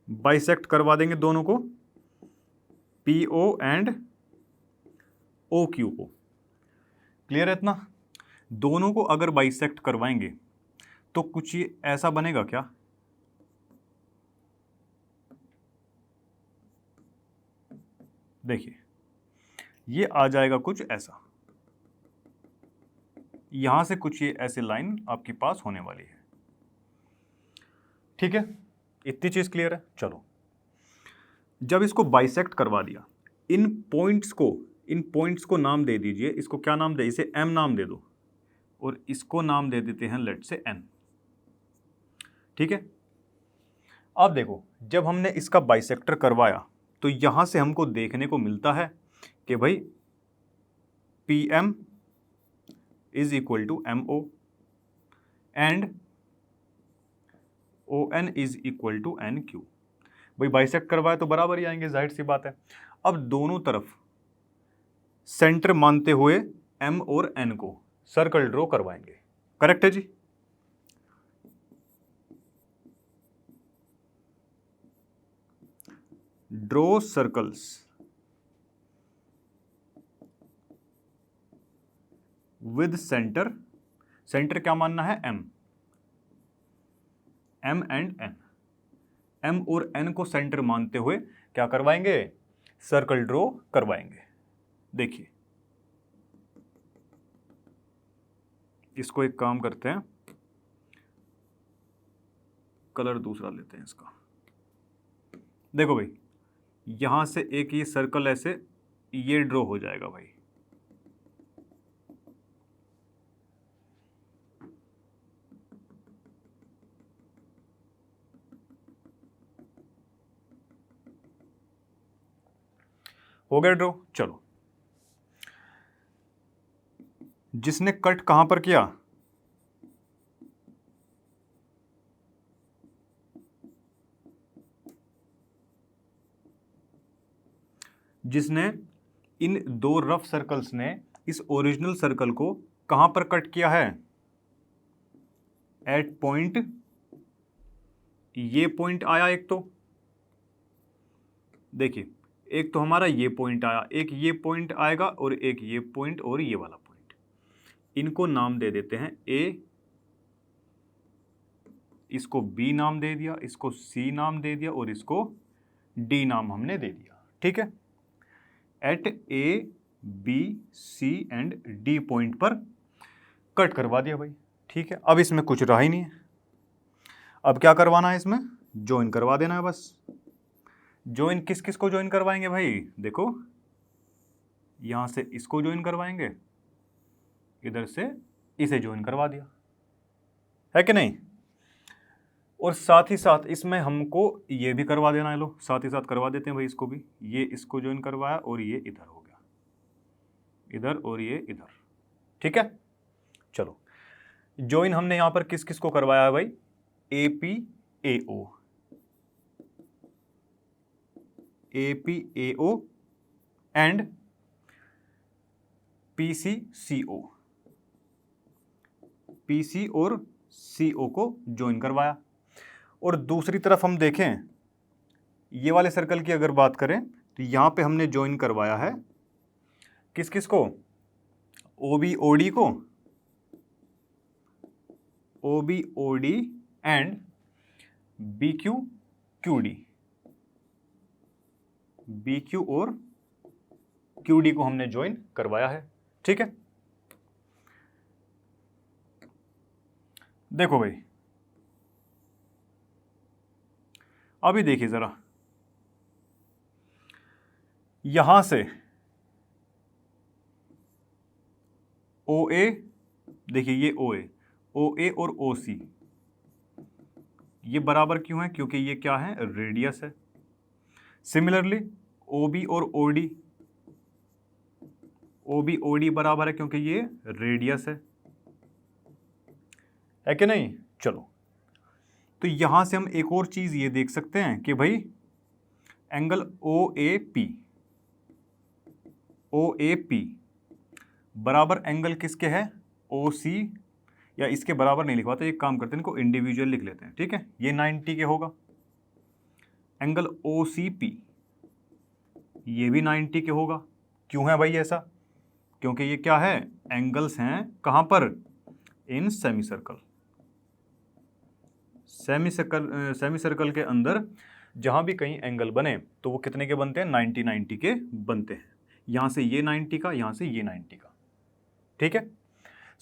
बाइसेक्ट करवा देंगे दोनों को, PO एंड OQ को। क्लियर है इतना। दोनों को अगर बाइसेक्ट करवाएंगे तो कुछ ये ऐसा बनेगा क्या, देखिए ये आ जाएगा कुछ ऐसा, यहां से कुछ ये ऐसे लाइन आपके पास होने वाली है। ठीक है, इतनी चीज क्लियर है। चलो जब इसको बाइसेक्ट करवा दिया, इन पॉइंट्स को नाम दे दीजिए, इसको क्या नाम दे, इसे M नाम दे दो और इसको नाम दे देते हैं लेट से N। ठीक है, अब देखो जब हमने इसका बाइसेक्टर करवाया तो यहां से हमको देखने को मिलता है कि भाई PM is equal to MO and ON is equal to NQ। भाई बाइसेक्ट करवाया तो बराबर ही आएंगे, जाहिर सी बात है। अब दोनों तरफ सेंटर मानते हुए M और N को सर्कल ड्रॉ करवाएंगे। करेक्ट है जी। Draw circles with centre, centre क्या मानना है M एंड N, M और N को सेंटर मानते हुए क्या करवाएंगे, सर्कल ड्रॉ करवाएंगे। देखिए इसको एक काम करते हैं, कलर दूसरा लेते हैं इसका। देखो भाई यहां से एक ये सर्कल ऐसे ये ड्रॉ हो जाएगा भाई, हो गया ड्रॉ। चलो जिसने कट कहां पर किया, जिसने इन दो रफ सर्कल्स ने इस ओरिजिनल सर्कल को कहां पर कट किया है, एट पॉइंट, ये पॉइंट आया एक, तो देखिए एक तो हमारा ये पॉइंट आया, एक ये पॉइंट आएगा और एक ये पॉइंट और ये वाला पॉइंट, इनको नाम दे देते हैं A, इसको B नाम दे दिया, इसको C नाम दे दिया और इसको D नाम हमने दे दिया। ठीक है, at A, B, C and D point पर कट करवा दिया भाई। ठीक है, अब इसमें कुछ रहा ही नहीं है, अब क्या करवाना है, इसमें ज्वाइन करवा देना है बस। ज्वाइन किस किस को ज्वाइन करवाएंगे भाई, देखो यहां से इसको ज्वाइन करवाएंगे, इधर से इसे ज्वाइन करवा दिया, है कि नहीं। और साथ ही साथ इसमें हमको ये भी करवा देना है, लो साथ ही साथ करवा देते हैं भाई इसको भी। ये इसको ज्वाइन करवाया और ये इधर हो गया, इधर और ये इधर, ठीक है। चलो ज्वाइन हमने यहां पर किस किस को करवाया है भाई, APAO, APAO and PCCO, PC और CO को ज्वाइन करवाया। और दूसरी तरफ हम देखें, ये वाले सर्कल की अगर बात करें तो यहां पे हमने ज्वाइन करवाया है किस किस को, OBOD को, OBOD एंड BQQD, BQ और QD को हमने ज्वाइन करवाया है, ठीक है। देखो भाई अभी देखिए जरा, यहां से OA, देखिए ये OA और OC ये बराबर क्यों है, क्योंकि ये क्या है, रेडियस है। सिमिलरली OB और OD बराबर है क्योंकि ये रेडियस है कि नहीं। चलो तो यहां से हम एक और चीज ये देख सकते हैं कि भाई एंगल OAP बराबर एंगल किसके है, OC, या इसके बराबर नहीं लिखवाते, एक काम करते हैं इनको इंडिविजुअल लिख लेते हैं, ठीक है। ये 90 के होगा। एंगल OCP ये भी 90 के होगा। क्यों है भाई ऐसा, क्योंकि ये क्या है, एंगल्स हैं कहां पर, इन सेमी सर्कल के अंदर जहां भी कहीं एंगल बने तो वो कितने के बनते हैं, 90 के बनते हैं। यहां से ये 90 का, यहां से ये 90 का, ठीक है।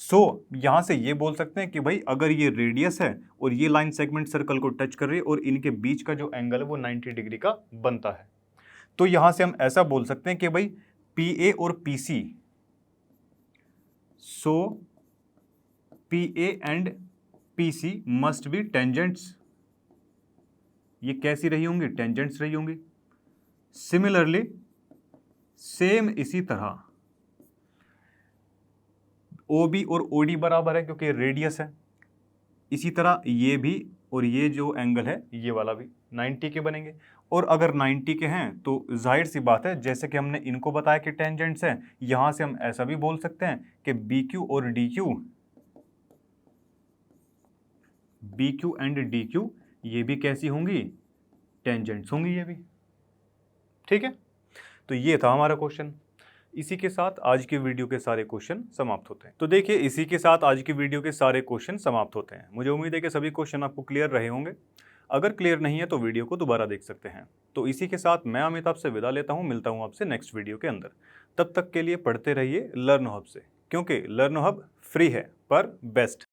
सो यहां से ये बोल सकते हैं कि भाई अगर ये रेडियस है और ये लाइन सेगमेंट सर्कल को टच कर रही है और इनके बीच का जो एंगल है वो 90 डिग्री का बनता है, तो यहां से हम ऐसा बोल सकते हैं कि भाई PA और PC, so PA and PC must be tangents. ये कैसी रही होंगी, टेंजेंट्स रही होंगी। सिमिलरली सेम इसी तरह OB और OD बराबर है क्योंकि रेडियस है। इसी तरह ये भी और ये जो एंगल है ये वाला भी 90 के बनेंगे। और अगर 90 के हैं तो जाहिर सी बात है, जैसे कि हमने इनको बताया कि टेंजेंट्स हैं, यहां से हम ऐसा भी बोल सकते हैं कि BQ एंड DQ ये भी कैसी होंगी, टेंजेंट्स होंगी ये भी, ठीक है। तो ये था हमारा क्वेश्चन। इसी के साथ आज की वीडियो के सारे क्वेश्चन समाप्त होते हैं। तो देखिए इसी के साथ आज की वीडियो के सारे क्वेश्चन समाप्त होते हैं। मुझे उम्मीद है कि सभी क्वेश्चन आपको क्लियर रहे होंगे। अगर क्लियर नहीं है तो वीडियो को दोबारा देख सकते हैं। तो इसी के साथ मैं अमित आपसे विदा लेता हूँ, मिलता हूँ आपसे नेक्स्ट वीडियो के अंदर। तब तक के लिए पढ़ते रहिए लर्न हब से, क्योंकि लर्न हब फ्री है पर बेस्ट।